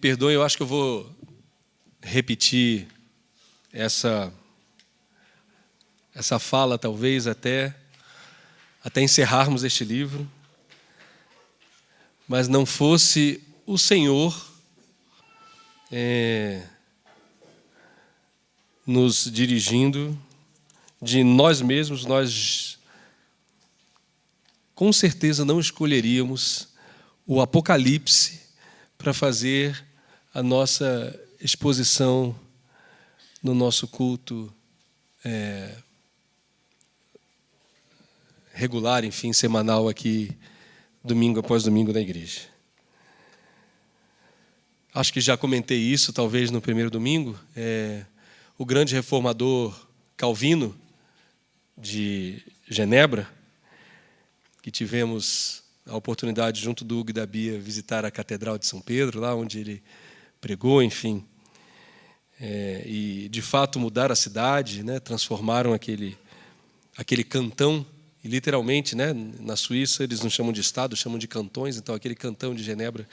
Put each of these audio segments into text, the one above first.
Perdoem, eu acho que eu vou repetir essa fala, talvez, até encerrarmos este livro. Mas não fosse o Senhor nos dirigindo, de nós mesmos, nós com certeza não escolheríamos o Apocalipse para fazer a nossa exposição no nosso culto regular, enfim, semanal aqui, domingo após domingo na igreja. Acho que já comentei isso, talvez, no primeiro domingo. O grande reformador Calvino, de Genebra, que tivemos a oportunidade, junto do Hugo e da Bia, visitar a Catedral de São Pedro, lá onde ele pregou, enfim. E, de fato, mudaram a cidade, né? Transformaram aquele cantão. E, literalmente, né? Na Suíça, eles não chamam de estado, chamam de cantões. Então, aquele cantão de Genebra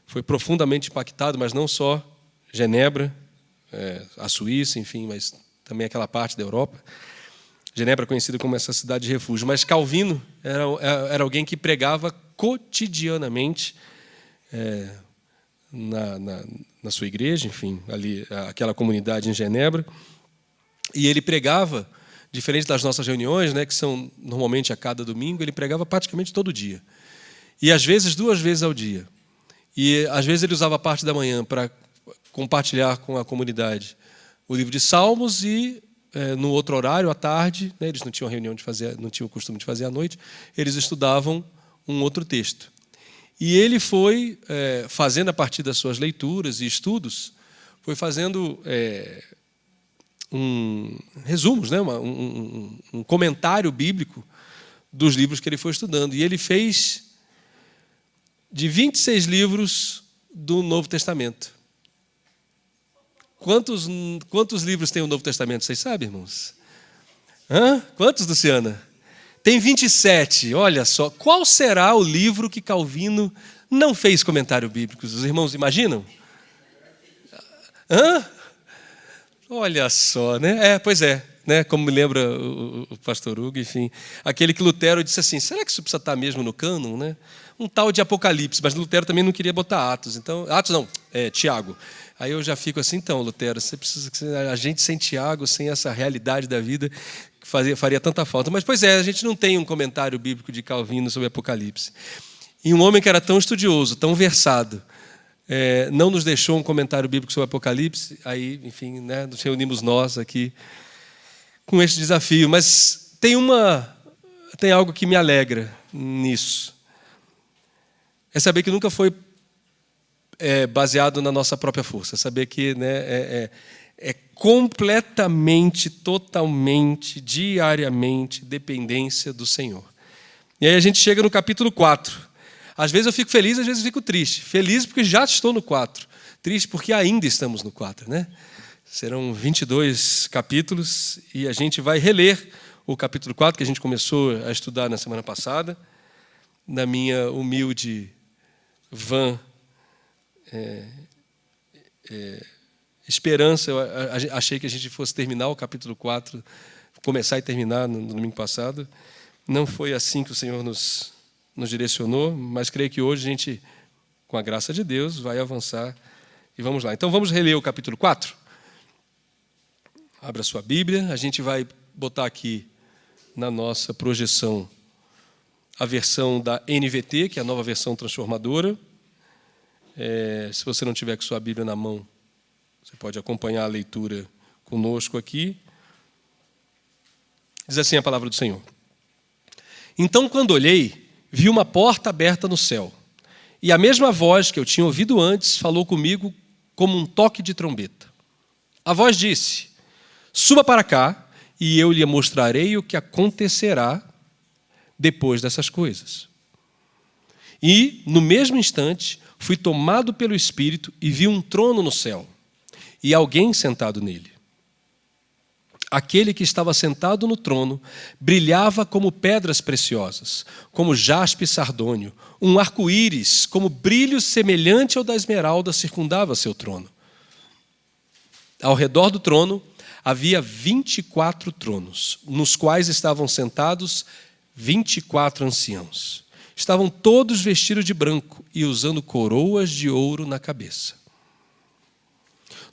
foi profundamente impactado, mas não só Genebra, a Suíça, enfim, mas também aquela parte da Europa. Genebra é conhecida como essa cidade de refúgio. Mas Calvino era alguém que pregava cotidianamente na sua igreja, enfim, ali, aquela comunidade em Genebra. E ele pregava, diferente das nossas reuniões, né, que são normalmente a cada domingo, ele pregava praticamente todo dia. E às vezes 2 vezes ao dia. E às vezes ele usava a parte da manhã para compartilhar com a comunidade o livro de Salmos e no outro horário, à tarde, né, eles não tinham não tinham o costume de fazer à noite, eles estudavam um outro texto. E ele foi fazendo, a partir das suas leituras e estudos, foi fazendo resumos, né, um comentário bíblico dos livros que ele foi estudando. E ele fez de 26 livros do Novo Testamento. Quantos livros tem o Novo Testamento? Vocês sabem, irmãos? Quantos, Luciana? Tem 27. Olha só. Qual será o livro que Calvino não fez comentário bíblico? Os irmãos imaginam? Olha só, né? Pois é. Né? Como me lembra o pastor Hugo, enfim. Aquele que Lutero disse assim, será que isso precisa estar mesmo no cânon? Né? Um tal de Apocalipse, mas Lutero também não queria botar Atos. Então, Atos não, Tiago. Aí eu já fico assim, então, Lutero, você precisa que a gente sem Tiago, sem essa realidade da vida, faria tanta falta. Mas, pois a gente não tem um comentário bíblico de Calvino sobre Apocalipse. E um homem que era tão estudioso, tão versado, não nos deixou um comentário bíblico sobre Apocalipse. Aí, enfim, né, nos reunimos nós aqui com este desafio. Mas tem algo que me alegra nisso. É saber que nunca foi baseado na nossa própria força. Saber que, né, é completamente, totalmente, diariamente dependência do Senhor. E aí a gente chega no capítulo 4. Às vezes eu fico feliz, às vezes eu fico triste. Feliz porque já estou no 4. Triste porque ainda estamos no 4, né? Serão 22 capítulos e a gente vai reler o capítulo 4, que a gente começou a estudar na semana passada, na minha humilde van esperança. Eu achei que a gente fosse terminar o capítulo 4, começar e terminar no domingo passado. Não foi assim que o Senhor nos direcionou, mas creio que hoje a gente, com a graça de Deus, vai avançar e vamos lá. Então vamos reler o capítulo 4? Abra sua Bíblia, a gente vai botar aqui na nossa projeção a versão da NVT, que é a nova versão transformadora. Se você não tiver com sua Bíblia na mão, você pode acompanhar a leitura conosco aqui. Diz assim a palavra do Senhor. Então, quando olhei, vi uma porta aberta no céu. E a mesma voz que eu tinha ouvido antes falou comigo como um toque de trombeta. A voz disse, suba para cá e eu lhe mostrarei o que acontecerá depois dessas coisas. E, no mesmo instante, fui tomado pelo Espírito e vi um trono no céu e alguém sentado nele. Aquele que estava sentado no trono brilhava como pedras preciosas, como jaspe e sardônio. Um arco-íris, como brilho semelhante ao da esmeralda, circundava seu trono. Ao redor do trono havia 24 tronos, nos quais estavam sentados 24 anciãos. Estavam todos vestidos de branco e usando coroas de ouro na cabeça.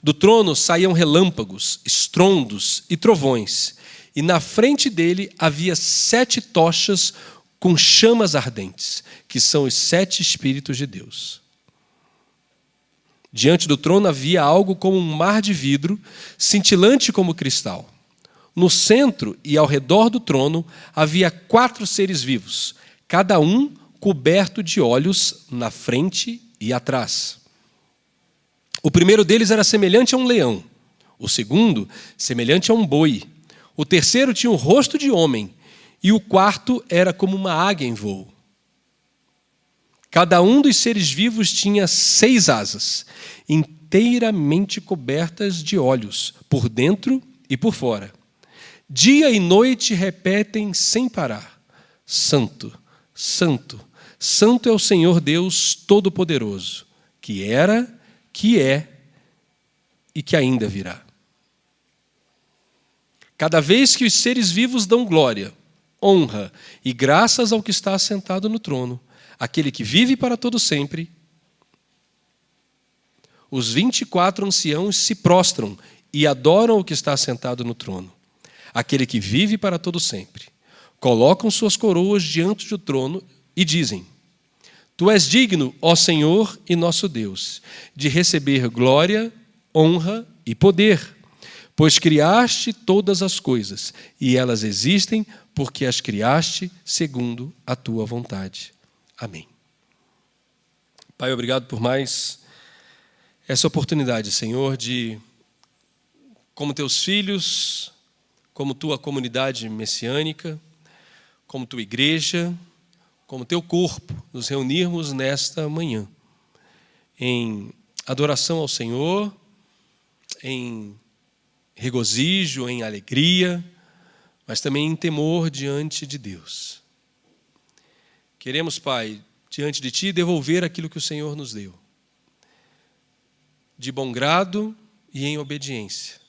Do trono saíam relâmpagos, estrondos e trovões, e na frente dele havia 7 tochas com chamas ardentes, que são os 7 Espíritos de Deus. Diante do trono havia algo como um mar de vidro, cintilante como cristal. No centro e ao redor do trono havia 4 seres vivos, cada um coberto de olhos na frente e atrás. O primeiro deles era semelhante a um leão, o segundo, semelhante a um boi, o terceiro tinha o rosto de homem, e o quarto era como uma águia em voo. Cada um dos seres vivos tinha 6 asas, inteiramente cobertas de olhos, por dentro e por fora. Dia e noite repetem sem parar: Santo, Santo, Santo é o Senhor Deus Todo-Poderoso, que era, que é e que ainda virá. Cada vez que os seres vivos dão glória, honra e graças ao que está assentado no trono, aquele que vive para todo sempre, os 24 anciãos se prostram e adoram o que está assentado no trono, aquele que vive para todo sempre. Colocam suas coroas diante do trono e dizem: Tu és digno, ó Senhor e nosso Deus, de receber glória, honra e poder, pois criaste todas as coisas, e elas existem porque as criaste segundo a tua vontade. Amém. Pai, obrigado por mais essa oportunidade, Senhor, de, como teus filhos, como tua comunidade messiânica, como tua igreja, como teu corpo, nos reunirmos nesta manhã em adoração ao Senhor, em regozijo, em alegria, mas também em temor diante de Deus. Queremos, Pai, diante de Ti, devolver aquilo que o Senhor nos deu, de bom grado e em obediência.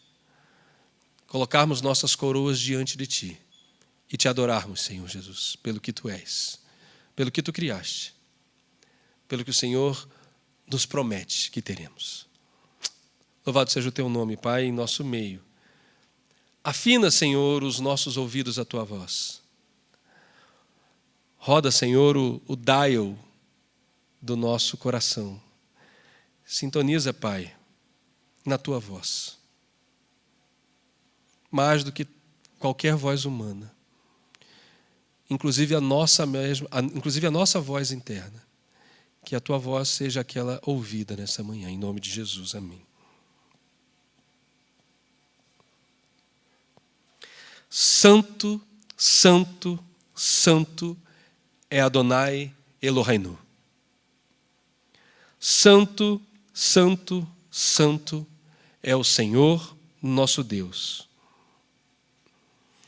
Colocarmos nossas coroas diante de Ti e Te adorarmos, Senhor Jesus, pelo que Tu és, pelo que Tu criaste, pelo que o Senhor nos promete que teremos. Louvado seja o Teu nome, Pai, em nosso meio. Afina, Senhor, os nossos ouvidos à Tua voz. Roda, Senhor, o dial do nosso coração. Sintoniza, Pai, na Tua voz. Mais do que qualquer voz humana. Inclusive a nossa voz interna. Que a Tua voz seja aquela ouvida nessa manhã, em nome de Jesus. Amém. Santo, santo, santo é Adonai Eloheinu. Santo, santo, santo é o Senhor nosso Deus.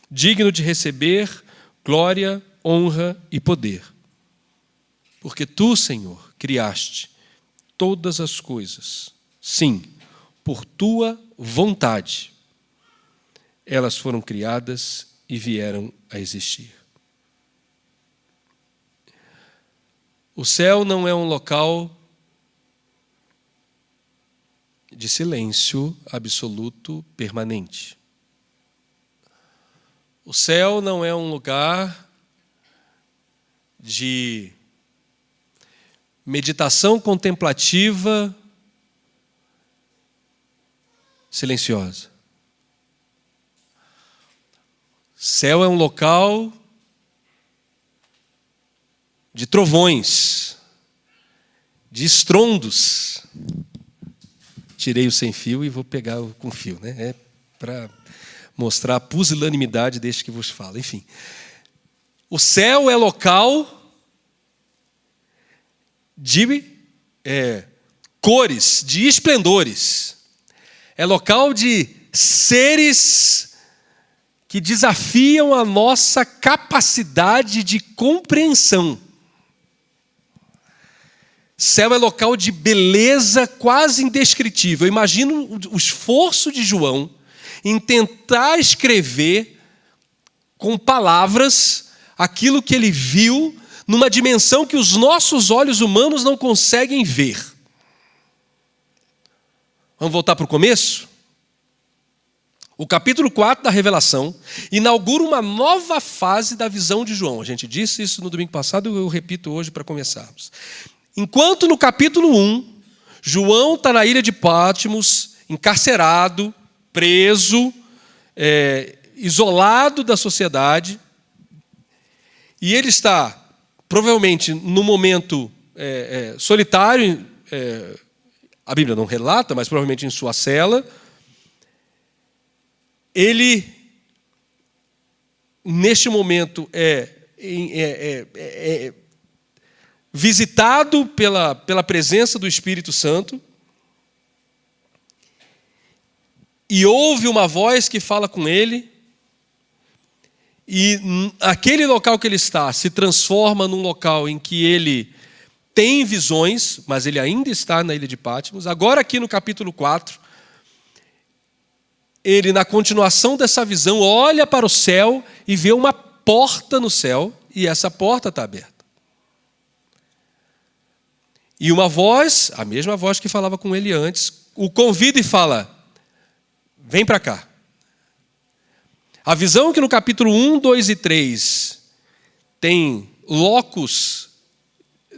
Digno de receber glória, honra e poder. Porque Tu, Senhor, criaste todas as coisas. Sim, por Tua vontade. Elas foram criadas e vieram a existir. O céu não é um local de silêncio absoluto permanente. O céu não é um lugar de meditação contemplativa silenciosa. Céu é um local de trovões, de estrondos. Tirei o sem fio e vou pegar o com fio, né? É para mostrar a pusilanimidade deste que vos falo. Enfim, o céu é local de cores, de esplendores. É local de seres que desafiam a nossa capacidade de compreensão. Céu é local de beleza quase indescritível. Eu imagino o esforço de João em tentar escrever com palavras aquilo que ele viu numa dimensão que os nossos olhos humanos não conseguem ver. Vamos voltar para o começo? O capítulo 4 da Revelação inaugura uma nova fase da visão de João. A gente disse isso no domingo passado, eu repito hoje para começarmos. Enquanto no capítulo 1, João está na ilha de Patmos, encarcerado, preso, isolado da sociedade, e ele está, provavelmente, num momento solitário, a Bíblia não relata, mas provavelmente em sua cela. Ele, neste momento, visitado pela presença do Espírito Santo, e ouve uma voz que fala com ele, e aquele local que ele está se transforma num local em que ele tem visões, mas ele ainda está na ilha de Patmos. Agora aqui no capítulo 4, ele, na continuação dessa visão, olha para o céu e vê uma porta no céu, e essa porta está aberta. E uma voz, a mesma voz que falava com ele antes, o convida e fala: vem para cá. A visão que no capítulo 1, 2 e 3 tem locus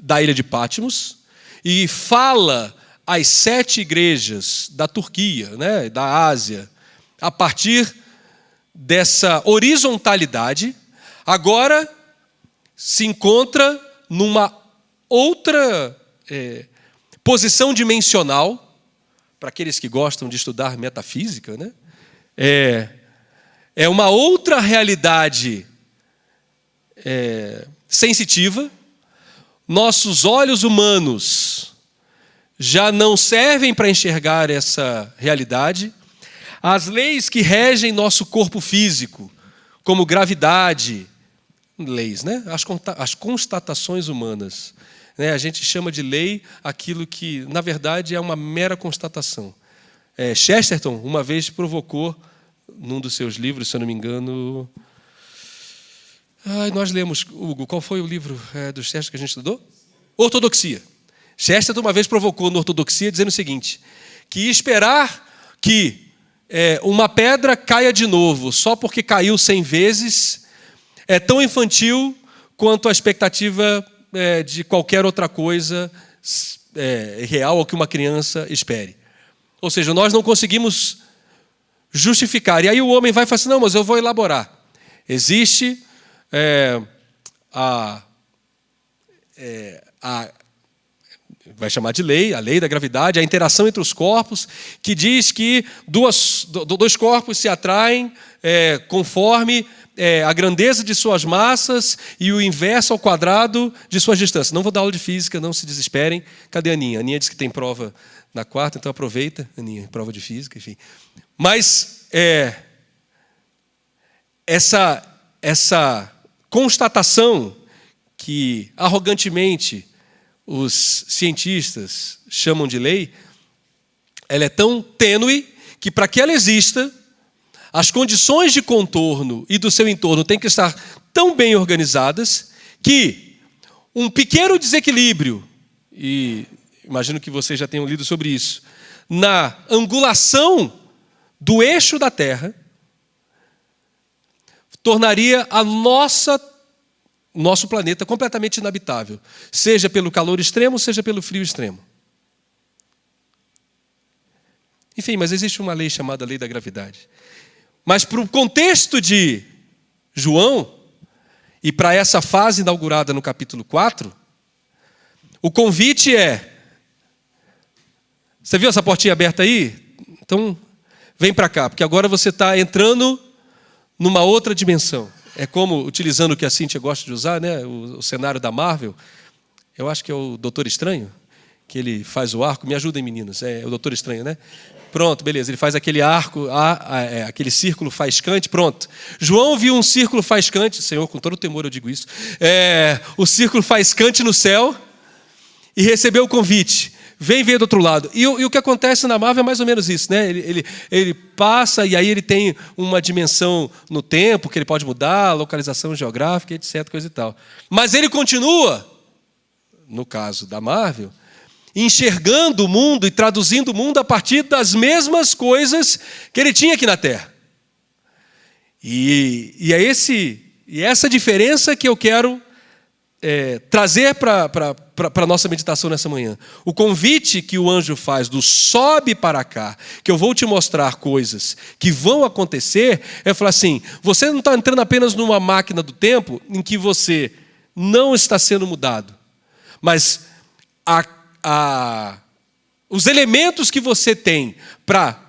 da ilha de Patmos e fala às 7 igrejas da Turquia, né, da Ásia, a partir dessa horizontalidade, agora se encontra numa outra posição dimensional, para aqueles que gostam de estudar metafísica, né? É uma outra realidade sensitiva. Nossos olhos humanos já não servem para enxergar essa realidade. As leis que regem nosso corpo físico, como gravidade, leis, né? As constatações humanas. A gente chama de lei aquilo que, na verdade, é uma mera constatação. Chesterton, uma vez, provocou, num dos seus livros, se eu não me engano... nós lemos, Hugo, qual foi o livro do Chesterton que a gente estudou? Ortodoxia. Chesterton, uma vez, provocou no Ortodoxia, dizendo o seguinte, que esperar que uma pedra caia de novo só porque caiu 100 vezes é tão infantil quanto a expectativa de qualquer outra coisa real ou que uma criança espere. Ou seja, nós não conseguimos justificar. E aí o homem vai e fala assim, não, mas eu vou elaborar. Existe vai chamar de lei, a lei da gravidade, a interação entre os corpos, que diz que dois corpos se atraem conforme a grandeza de suas massas e o inverso ao quadrado de suas distâncias. Não vou dar aula de física, não se desesperem. Cadê a Aninha? A Aninha disse que tem prova na quarta, então aproveita, Aninha, prova de física, enfim. Mas essa constatação que arrogantemente os cientistas chamam de lei, ela é tão tênue que, para que ela exista, as condições de contorno e do seu entorno têm que estar tão bem organizadas que um pequeno desequilíbrio, e imagino que vocês já tenham lido sobre isso, na angulação do eixo da Terra, tornaria nosso planeta completamente inabitável, seja pelo calor extremo, seja pelo frio extremo. Enfim, mas existe uma lei chamada lei da gravidade. Mas para o contexto de João, e para essa fase inaugurada no capítulo 4, o convite você viu essa portinha aberta aí? Então, vem para cá, porque agora você está entrando numa outra dimensão. É como, utilizando o que a Cíntia gosta de usar, né? O cenário da Marvel, eu acho que é o Doutor Estranho, que ele faz o arco. Me ajudem, meninos. É o Doutor Estranho, né? Pronto, beleza. Ele faz aquele arco, aquele círculo faiscante, pronto. João viu um círculo faiscante, Senhor, com todo temor eu digo isso, o círculo faiscante no céu e recebeu o convite. Vem ver do outro lado. E o que acontece na Marvel é mais ou menos isso, né? Ele passa e aí ele tem uma dimensão no tempo que ele pode mudar, localização geográfica, etc, coisa e tal. Mas ele continua, no caso da Marvel, enxergando o mundo e traduzindo o mundo a partir das mesmas coisas que ele tinha aqui na Terra. E é essa diferença que eu quero trazer para a nossa meditação nessa manhã. O convite que o anjo faz do sobe para cá, que eu vou te mostrar coisas que vão acontecer, é falar assim, você não está entrando apenas numa máquina do tempo em que você não está sendo mudado, mas os elementos que você tem para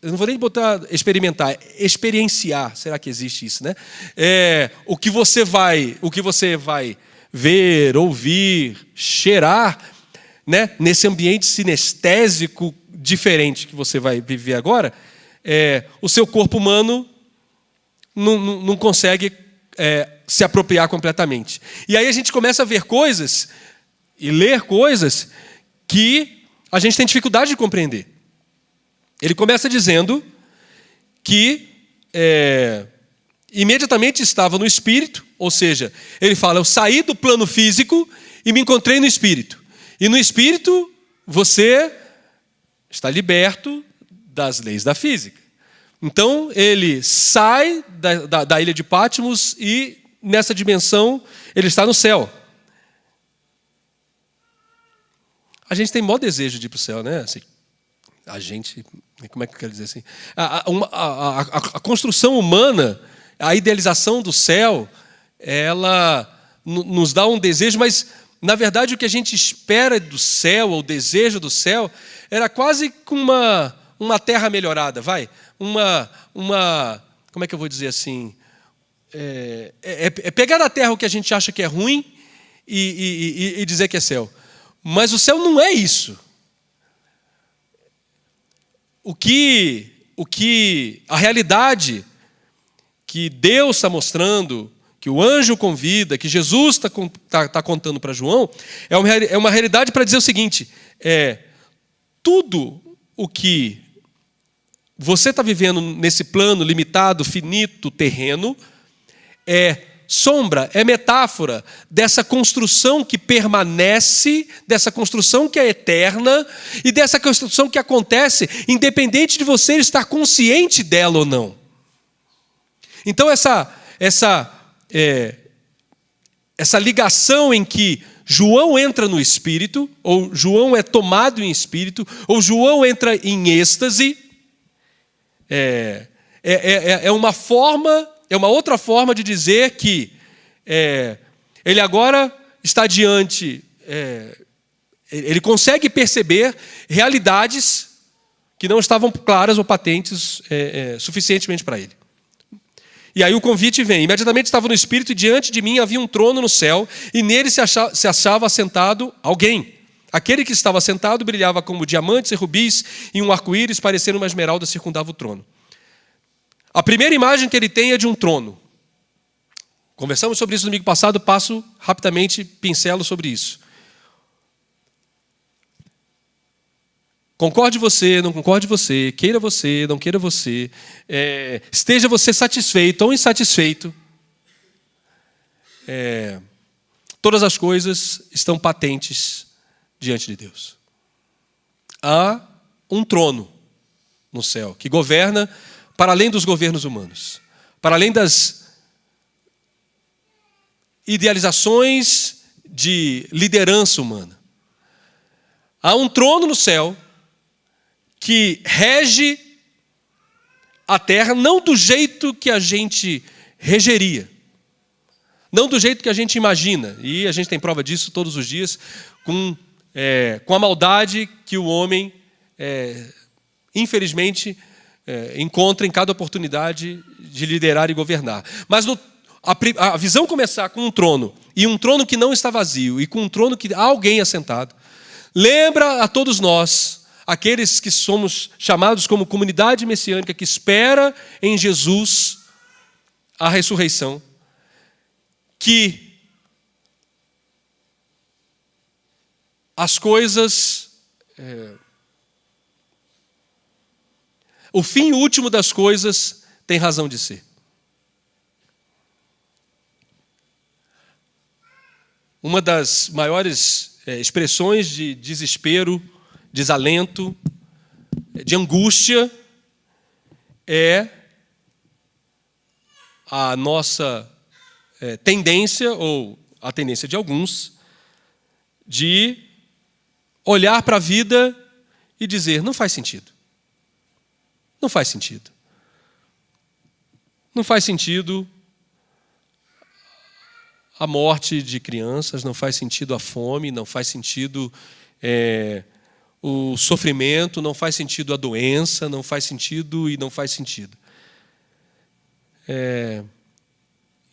eu não vou nem botar experimentar, experienciar, será que existe isso, né? O que você vai ver, ouvir, cheirar, né? Nesse ambiente sinestésico diferente que você vai viver agora, o seu corpo humano não consegue se apropriar completamente. E aí a gente começa a ver coisas e ler coisas que a gente tem dificuldade de compreender. Ele começa dizendo que imediatamente estava no espírito, ou seja, ele fala, eu saí do plano físico e me encontrei no espírito. E no espírito você está liberto das leis da física. Então ele sai da ilha de Patmos e nessa dimensão ele está no céu. A gente tem maior desejo de ir para o céu, né? Assim, a gente, como é que eu quero dizer assim? A construção humana, a idealização do céu, ela nos dá um desejo, mas na verdade o que a gente espera do céu, ou o desejo do céu, era quase com uma terra melhorada, como é que eu vou dizer assim? Pegar da terra o que a gente acha que é ruim e dizer que é céu. Mas o céu não é isso. A realidade que Deus está mostrando, que o anjo convida, que Jesus está contando para João, é uma realidade para dizer o seguinte, tudo o que você está vivendo nesse plano limitado, finito, terreno, sombra, metáfora dessa construção que permanece, dessa construção que é eterna e dessa construção que acontece independente de você estar consciente dela ou não. Então essa ligação em que João entra no espírito, ou João é tomado em espírito, ou João entra em êxtase, é uma outra forma de dizer que ele agora está diante, ele consegue perceber realidades que não estavam claras ou patentes suficientemente para ele. E aí o convite vem. Imediatamente estava no Espírito e diante de mim havia um trono no céu e nele se achava assentado alguém. Aquele que estava sentado brilhava como diamantes e rubis e um arco-íris parecendo uma esmeralda circundava o trono. A primeira imagem que ele tem é de um trono. Conversamos sobre isso no domingo passado, passo rapidamente, pincelo sobre isso. Concorde você, não concorde você, queira você, não queira você, esteja você satisfeito ou insatisfeito, todas as coisas estão patentes diante de Deus. Há um trono no céu que governa para além dos governos humanos, para além das idealizações de liderança humana. Há um trono no céu que rege a terra não do jeito que a gente regeria, não do jeito que a gente imagina, e a gente tem prova disso todos os dias, com a maldade que o homem, infelizmente, encontra em cada oportunidade de liderar e governar. Mas a visão começar com um trono, e um trono que não está vazio, e com um trono que há alguém assentado, lembra a todos nós, aqueles que somos chamados como comunidade messiânica, que espera em Jesus a ressurreição, que as coisas, o fim último das coisas tem razão de ser. Uma das maiores expressões de desespero, desalento, de angústia, é a nossa tendência, ou a tendência de alguns, de olhar para a vida e dizer, não faz sentido. Não faz sentido. Não faz sentido a morte de crianças, não faz sentido a fome, não faz sentido o sofrimento, não faz sentido a doença, não faz sentido e não faz sentido.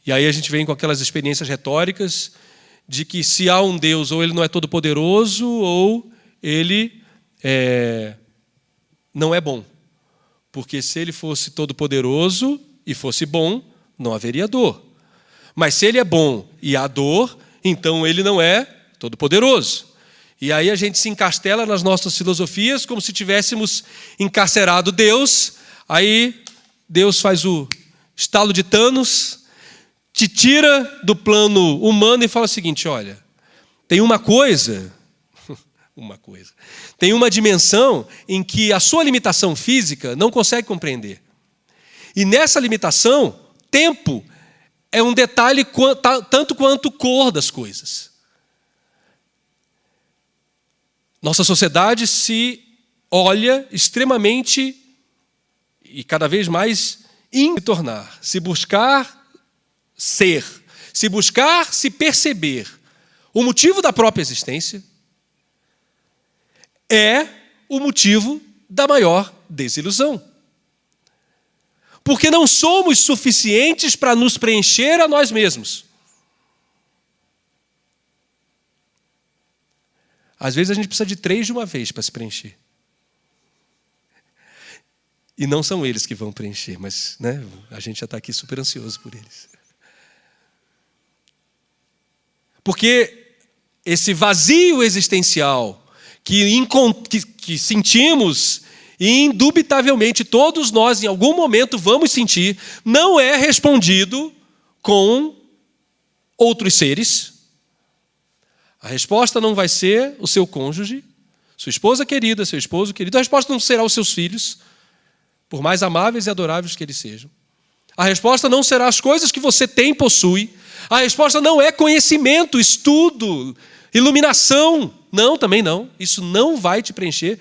E aí a gente vem com aquelas experiências retóricas de que se há um Deus, ou ele não é todo-poderoso, ou ele não é bom. Porque se ele fosse todo-poderoso e fosse bom, não haveria dor. Mas se ele é bom e há dor, então ele não é todo-poderoso. E aí a gente se encastela nas nossas filosofias como se tivéssemos encarcerado Deus. Aí Deus faz o estalo de Thanos, te tira do plano humano e fala o seguinte, olha, tem uma coisa, tem uma dimensão em que a sua limitação física não consegue compreender. E nessa limitação, tempo é um detalhe tanto quanto cor das coisas. Nossa sociedade se olha extremamente e cada vez mais em se tornar, se buscar ser, se buscar se perceber o motivo da própria existência é o motivo da maior desilusão. Porque não somos suficientes para nos preencher a nós mesmos. Às vezes a gente precisa de 3 de uma vez para se preencher. E não são eles que vão preencher, mas a gente já está aqui super ansioso por eles. Porque esse vazio existencial que sentimos, e indubitavelmente todos nós em algum momento vamos sentir, não é respondido com outros seres. A resposta não vai ser o seu cônjuge, sua esposa querida, seu esposo querido. A resposta não será os seus filhos, por mais amáveis e adoráveis que eles sejam. A resposta não será as coisas que você tem e possui. A resposta não é conhecimento, estudo, iluminação. Não, também não. Isso não vai te preencher.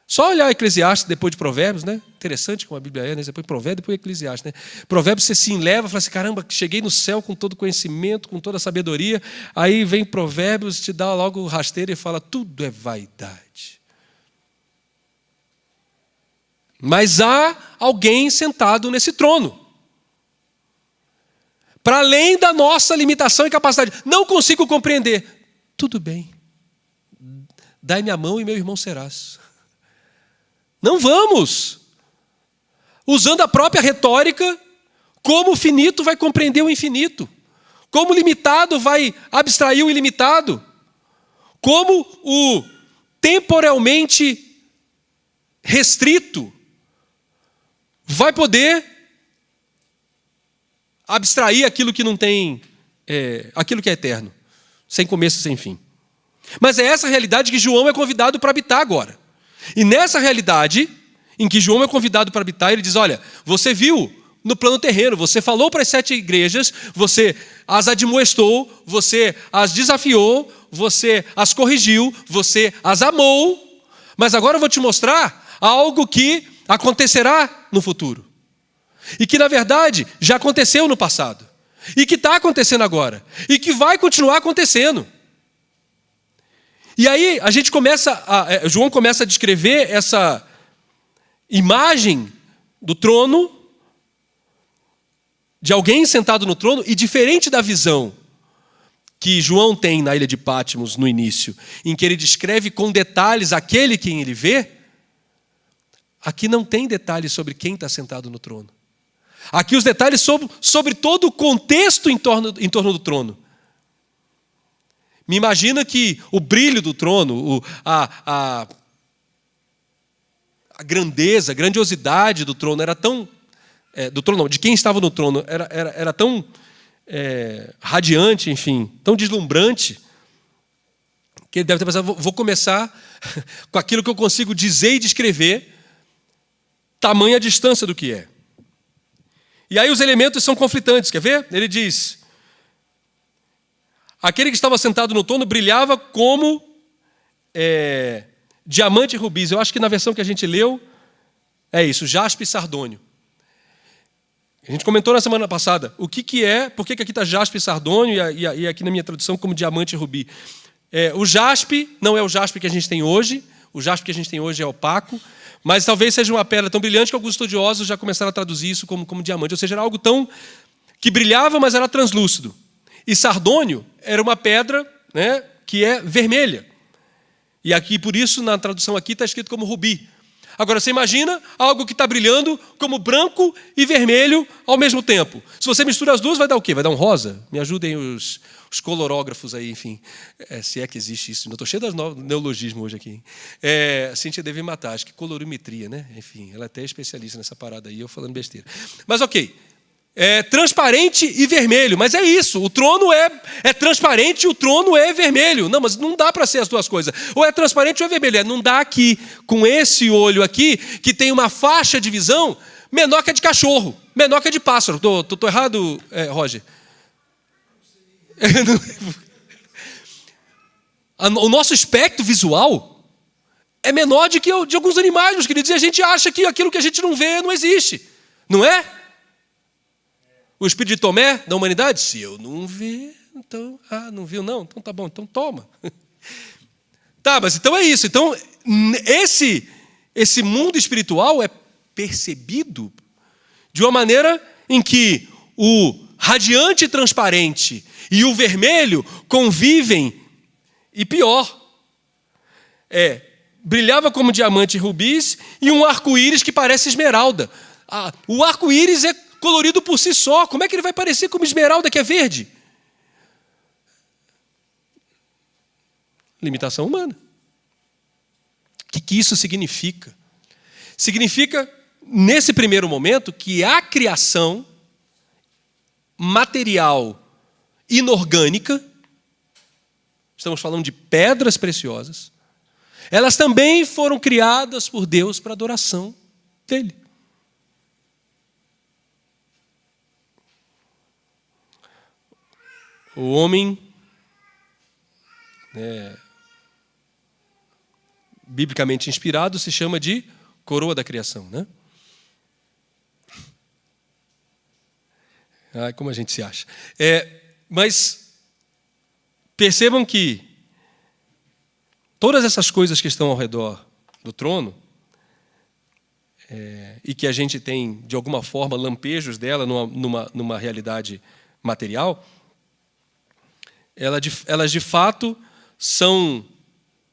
Só olhar Eclesiastes depois de Provérbios, né? Interessante como a Bíblia é, né? Depois Provérbios, depois Eclesiastes, né? Provérbios você se enleva, fala assim, caramba, cheguei no céu com todo conhecimento, com toda a sabedoria. Aí vem Provérbios, te dá logo o rasteiro e fala, tudo é vaidade. Mas há alguém sentado nesse trono. Para além da nossa limitação e capacidade. Não consigo compreender. Tudo bem. Dai-me a mão e meu irmão serás. Não vamos. Usando a própria retórica, como o finito vai compreender o infinito. Como o limitado vai abstrair o ilimitado. Como o temporalmente restrito vai poder abstrair aquilo que não tem, aquilo que é eterno, sem começo e sem fim. Mas é essa realidade que João é convidado para habitar agora. E nessa realidade, em que João é convidado para habitar, ele diz, olha, você viu no plano terreno, você falou para as 7 igrejas, você as admoestou, você as desafiou, você as corrigiu, você as amou, mas agora eu vou te mostrar algo que acontecerá no futuro. E que, na verdade, já aconteceu no passado. E que está acontecendo agora. E que vai continuar acontecendo. E aí, João começa a descrever essa imagem do trono de alguém sentado no trono, e diferente da visão que João tem na ilha de Patmos no início, em que ele descreve com detalhes aquele quem ele vê, aqui não tem detalhes sobre quem está sentado no trono. Aqui os detalhes sobre todo o contexto em torno do trono. Me imagina que o brilho do trono, a grandeza, a grandiosidade do trono era tão... do trono não, de quem estava no trono, era tão radiante, enfim, tão deslumbrante, que ele deve ter pensado, vou começar com aquilo que eu consigo dizer e descrever, tamanha a distância do que é. E aí os elementos são conflitantes, quer ver? Ele diz, aquele que estava sentado no trono brilhava como diamante e rubis. Eu acho que na versão que a gente leu, é isso, jaspe e sardônio. A gente comentou na semana passada o que é, por que aqui está jaspe e sardônio e aqui na minha tradução como diamante e rubi. O jaspe não é o jaspe que a gente tem hoje, o jaspe que a gente tem hoje é opaco, mas talvez seja uma pedra tão brilhante que alguns estudiosos já começaram a traduzir isso como diamante, ou seja, era algo tão que brilhava, mas era translúcido. E sardônio era uma pedra, né, que é vermelha. E aqui, por isso, na tradução aqui está escrito como rubi. Agora, você imagina algo que está brilhando como branco e vermelho ao mesmo tempo. Se você mistura as duas, vai dar o quê? Vai dar um rosa? Me ajudem os colorógrafos aí, enfim. Se é que existe isso. Não estou cheio de neologismo hoje aqui. A Cíntia deve matar, acho que colorimetria, né? Enfim, ela é até especialista nessa parada aí, eu falando besteira. Mas ok. Transparente e vermelho, mas é isso, o trono é transparente e o trono é vermelho. Não, mas não dá para ser as duas coisas, ou é transparente ou é vermelho. Não dá aqui, com esse olho aqui, que tem uma faixa de visão menor que a de cachorro, menor que a de pássaro. Tô errado, Roger? O nosso espectro visual é menor do que o de alguns animais, meus queridos, e a gente acha que aquilo que a gente não vê não existe, não é? O espírito de Tomé, da humanidade, se eu não ver, então... não viu não? Então tá bom, então toma. Tá, mas então é isso. Então, esse mundo espiritual é percebido de uma maneira em que o radiante e transparente e o vermelho convivem, e pior, brilhava como diamante e rubis e um arco-íris que parece esmeralda. O arco-íris é colorido por si só. Como é que ele vai parecer como esmeralda que é verde? Limitação humana. O que isso significa? Significa, nesse primeiro momento, que a criação material inorgânica, estamos falando de pedras preciosas, elas também foram criadas por Deus para adoração dele. O homem, biblicamente inspirado, se chama de coroa da criação, né? Ai, como a gente se acha. Mas percebam que todas essas coisas que estão ao redor do trono, e que a gente tem, de alguma forma, lampejos dela numa realidade material, elas de fato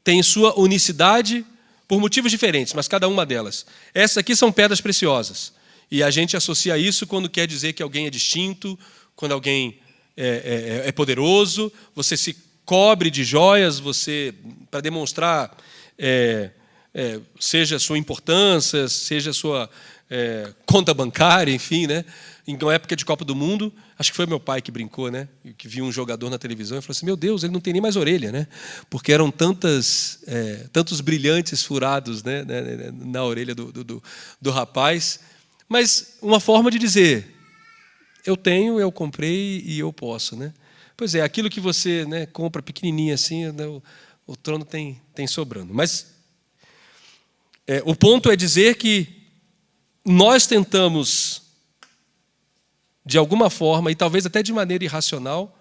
têm sua unicidade por motivos diferentes, mas cada uma delas. Essas aqui são pedras preciosas. E a gente associa isso quando quer dizer que alguém é distinto, quando alguém é poderoso, você se cobre de joias, para demonstrar, seja a sua importância, seja a sua conta bancária, enfim, né? Em uma época de Copa do Mundo, acho que foi meu pai que brincou, né? Que viu um jogador na televisão e falou assim, meu Deus, ele não tem nem mais orelha, né? Porque eram tantos brilhantes furados, né, na orelha do rapaz. Mas uma forma de dizer, eu tenho, eu comprei e eu posso, né? Pois é, aquilo que você, né, compra pequenininho assim, né, o trono tem sobrando. Mas o ponto é dizer que nós tentamos, de alguma forma, e talvez até de maneira irracional,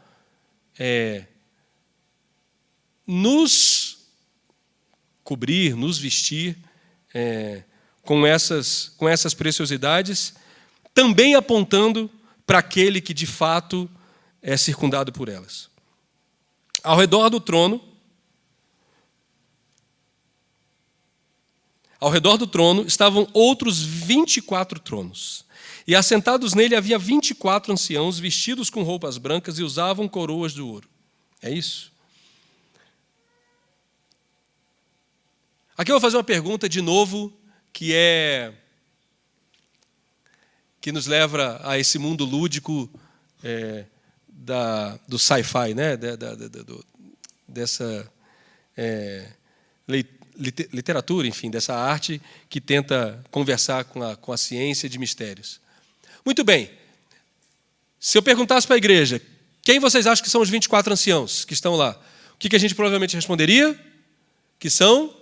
nos cobrir, nos vestir com essas preciosidades, também apontando para aquele que de fato é circundado por elas. Ao redor do trono estavam outros 24 tronos. E assentados nele havia 24 anciãos, vestidos com roupas brancas e usavam coroas de ouro. É isso? Aqui eu vou fazer uma pergunta de novo, que nos leva a esse mundo lúdico do sci-fi, né? Dessa literatura, enfim, dessa arte que tenta conversar com a ciência de mistérios. Muito bem. Se eu perguntasse para a igreja, quem vocês acham que são os 24 anciãos que estão lá? O que a gente provavelmente responderia? Que são...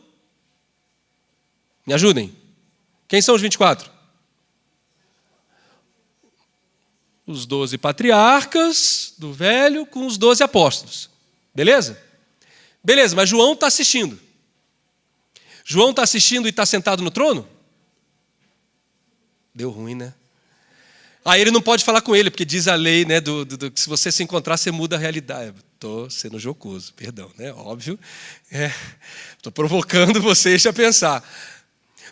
Me ajudem. Quem são os 24? Os 12 patriarcas do velho com os 12 apóstolos. Beleza? Beleza, mas João está assistindo. João está assistindo e está sentado no trono? Deu ruim, né? Aí ele não pode falar com ele, porque diz a lei, né, que se você se encontrar, você muda a realidade. Estou sendo jocoso, perdão, né? Óbvio. Estou provocando vocês a pensar.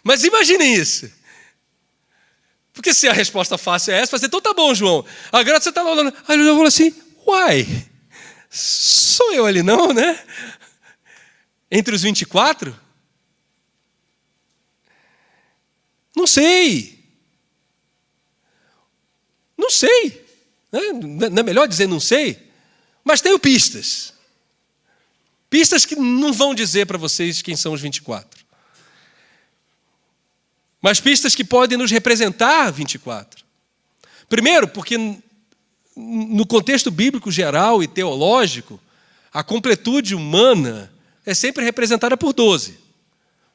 Mas imaginem isso. Porque se a resposta fácil é essa, você então tá bom, João. Agora você está lá olhando. Aí ele falou assim, uai, sou eu ali não, né? Entre os 24? Não sei. Não sei. Não é melhor dizer não sei? Mas tenho pistas. Pistas que não vão dizer para vocês quem são os 24. Mas pistas que podem nos representar 24. Primeiro, porque no contexto bíblico geral e teológico, a completude humana é sempre representada por 12.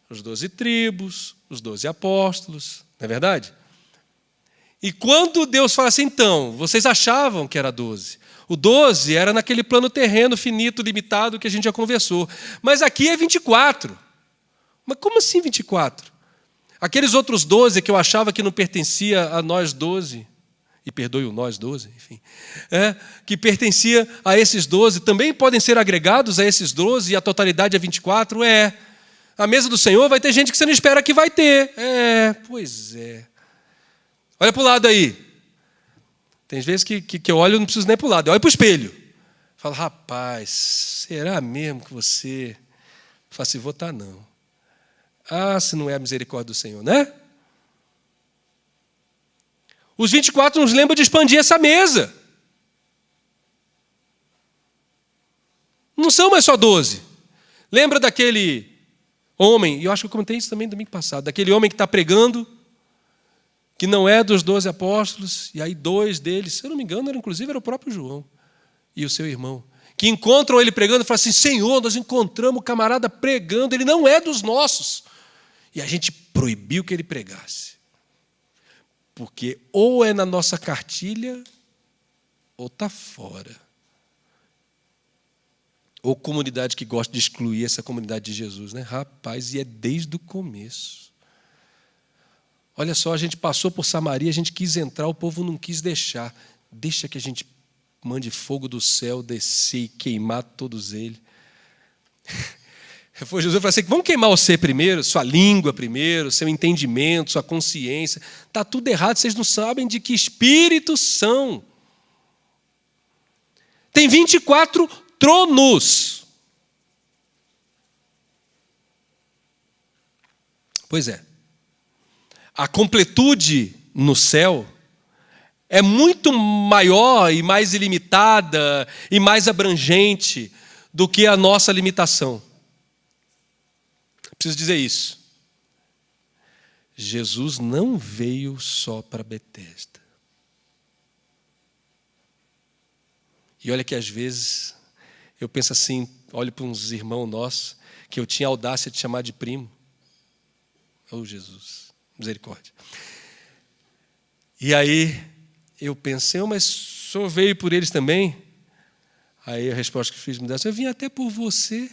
Os 12 tribos, os 12 apóstolos, não é verdade? E quando Deus fala assim, então, vocês achavam que era 12. O 12 era naquele plano terreno, finito, limitado, que a gente já conversou. Mas aqui é 24. Mas como assim 24? Aqueles outros 12 que eu achava que não pertencia a nós 12, e perdoe o nós 12, enfim, que pertencia a esses 12, também podem ser agregados a esses 12 e a totalidade é 24? A mesa do Senhor vai ter gente que você não espera que vai ter. Pois é. Olha para o lado aí. Tem vezes que eu olho e não preciso nem para o lado, eu olho para o espelho. Falo, rapaz, será mesmo que você... Fala assim, votar não. Se não é a misericórdia do Senhor, né? Os 24 nos lembram de expandir essa mesa. Não são mais só 12. Lembra daquele homem, e eu acho que eu comentei isso também no domingo passado, daquele homem que está pregando, que não é dos 12 apóstolos, e aí 2 deles, se eu não me engano, era o próprio João e o seu irmão, que encontram ele pregando e falam assim, Senhor, nós encontramos o camarada pregando, ele não é dos nossos. E a gente proibiu que ele pregasse. Porque ou é na nossa cartilha, ou está fora. Ou comunidade que gosta de excluir essa comunidade de Jesus, né? Rapaz, e é desde o começo. Olha só, a gente passou por Samaria, a gente quis entrar, o povo não quis deixar. Deixa que a gente mande fogo do céu descer e queimar todos eles. Foi Jesus falou assim, vamos queimar você primeiro, sua língua primeiro, seu entendimento, sua consciência. Está tudo errado, vocês não sabem de que espíritos são. Tem 24 tronos. Pois é. A completude no céu é muito maior e mais ilimitada e mais abrangente do que a nossa limitação. Preciso dizer isso. Jesus não veio só para Betesda. E olha que às vezes eu penso assim, olho para uns irmãos nossos, que eu tinha a audácia de chamar de primo. Oh, Jesus, misericórdia. E aí eu pensei, mas o senhor veio por eles também? Aí a resposta que fiz me dá, eu vim até por você.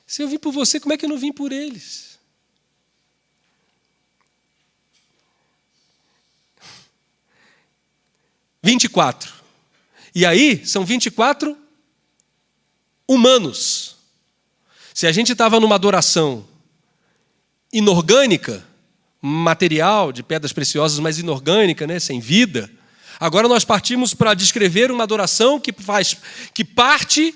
Se eu vim por você, como é que eu não vim por eles? 24. E aí, são 24 humanos. Se a gente estava numa adoração inorgânica, material, de pedras preciosas, mas inorgânica, né, sem vida, agora nós partimos para descrever uma adoração que parte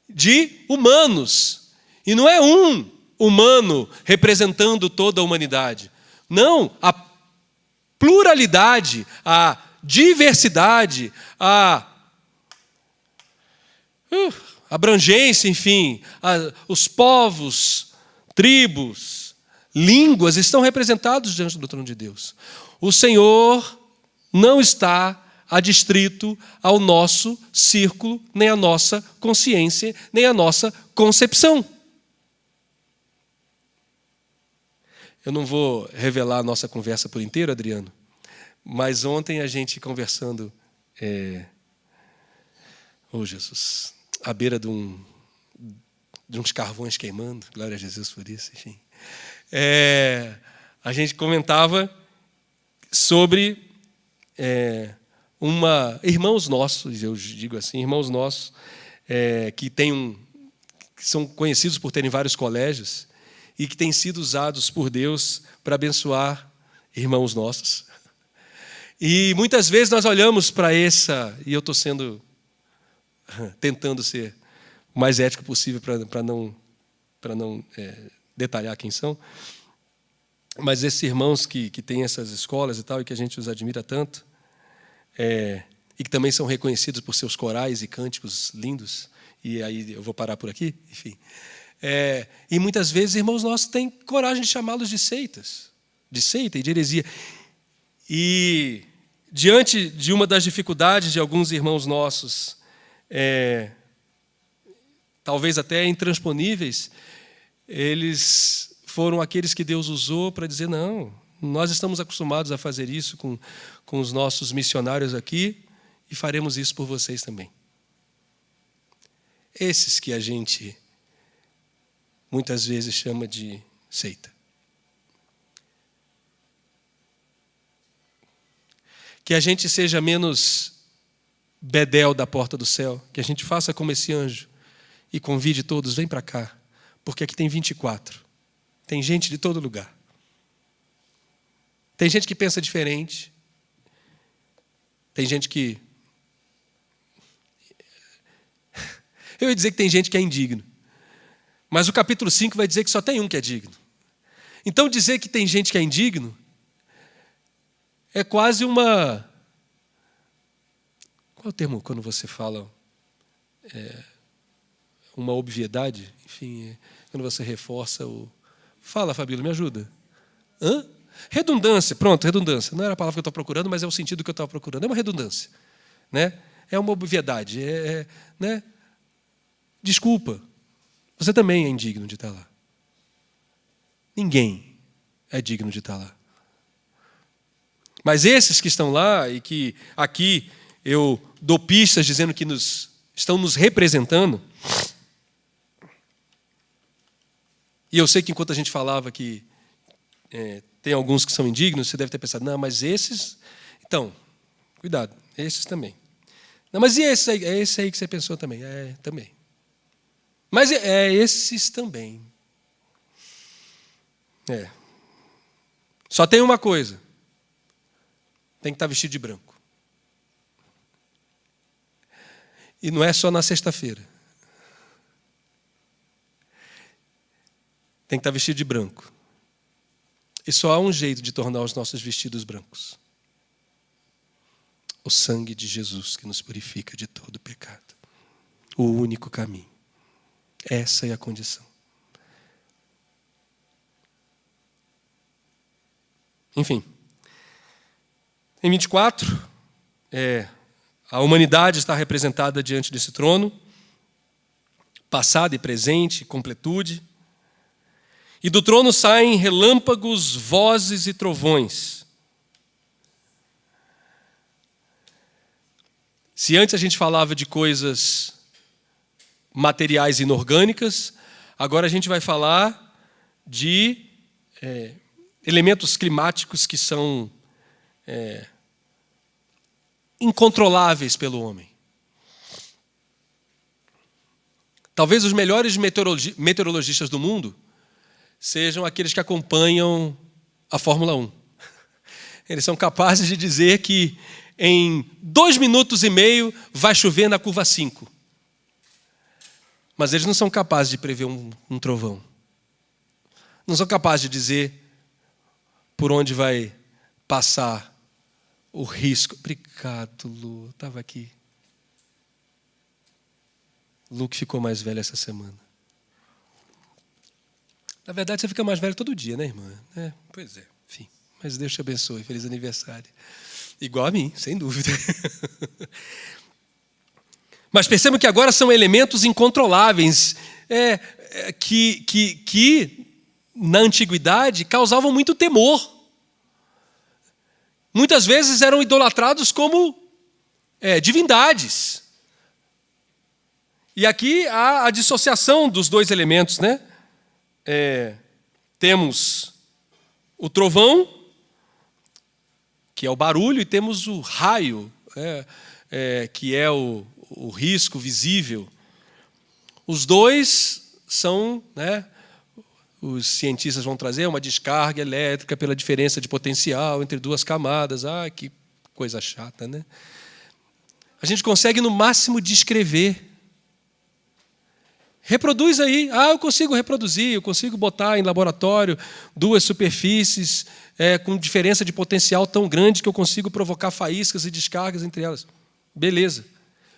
de humanos. E não é um humano representando toda a humanidade. Não, a pluralidade, a diversidade, a abrangência, enfim, os povos, tribos, línguas estão representados diante do trono de Deus. O Senhor não está adstrito ao nosso círculo, nem à nossa consciência, nem à nossa concepção. Eu não vou revelar a nossa conversa por inteiro, Adriano, mas ontem a gente conversando, Jesus, à beira de uns carvões queimando, glória a Jesus por isso, enfim. A gente comentava sobre irmãos nossos, eu digo assim, irmãos nossos, que são conhecidos por terem vários colégios e que têm sido usados por Deus para abençoar irmãos nossos. E muitas vezes nós olhamos para e eu estou tentando ser o mais ético possível para não detalhar quem são, mas esses irmãos que têm essas escolas e tal, e que a gente os admira tanto, e que também são reconhecidos por seus corais e cânticos lindos, e aí eu vou parar por aqui, enfim. E muitas vezes irmãos nossos têm coragem de chamá-los de seita e de heresia. E diante de uma das dificuldades de alguns irmãos nossos, talvez até intransponíveis, eles foram aqueles que Deus usou para dizer, não, nós estamos acostumados a fazer isso com os nossos missionários aqui e faremos isso por vocês também. Esses que a gente muitas vezes chama de seita. Que a gente seja menos bedel da porta do céu, que a gente faça como esse anjo e convide todos, vem para cá, porque aqui tem 24. Tem gente de todo lugar. Tem gente que pensa diferente. Tem gente que... Eu ia dizer que tem gente que é indigno. Mas o capítulo 5 vai dizer que só tem um que é digno. Então dizer que tem gente que é indigno é quase uma... Qual é o termo quando você fala uma obviedade? Enfim, quando você reforça o... Fala, Fabíola, me ajuda. Redundância, pronto, redundância. Não era a palavra que eu estou procurando, mas é o sentido que eu estava procurando. É uma redundância. Né? É uma obviedade. Né? Desculpa, você também é indigno de estar lá. Ninguém é digno de estar lá. Mas esses que estão lá e que aqui eu dou pistas dizendo que estão nos representando, e eu sei que enquanto a gente falava que tem alguns que são indignos, você deve ter pensado, não, mas esses... Então, cuidado, esses também. Não, mas e esse aí? É esse aí que você pensou também? Também. Mas esses também. Só tem uma coisa. Tem que estar vestido de branco. E não é só na sexta-feira. Tem que estar vestido de branco. E só há um jeito de tornar os nossos vestidos brancos. O sangue de Jesus que nos purifica de todo pecado. O único caminho. Essa é a condição. Enfim. Em 24, a humanidade está representada diante desse trono, passado e presente, completude. E do trono saem relâmpagos, vozes e trovões. Se antes a gente falava de coisas materiais inorgânicas, agora a gente vai falar de elementos climáticos que são incontroláveis pelo homem. Talvez os melhores meteorologistas do mundo sejam aqueles que acompanham a Fórmula 1. Eles são capazes de dizer que em 2 minutos e meio vai chover na curva 5. Mas eles não são capazes de prever um trovão. Não são capazes de dizer por onde vai passar o risco. Obrigado, Lu. Estava aqui. Lu que ficou mais velha essa semana. Na verdade, você fica mais velho todo dia, né, irmã? Pois é, enfim. Mas Deus te abençoe. Feliz aniversário. Igual a mim, sem dúvida. Mas percebam que agora são elementos incontroláveis que na antiguidade causavam muito temor. Muitas vezes eram idolatrados como divindades. E aqui há a dissociação dos dois elementos, né? Temos o trovão, que é o barulho, e temos o raio, que é o risco visível. Os dois são, os cientistas vão trazer uma descarga elétrica pela diferença de potencial entre 2 camadas. Que coisa chata, né? A gente consegue, no máximo, descrever. Reproduz aí. Eu consigo reproduzir, eu consigo botar em laboratório 2 superfícies com diferença de potencial tão grande que eu consigo provocar faíscas e descargas entre elas. Beleza.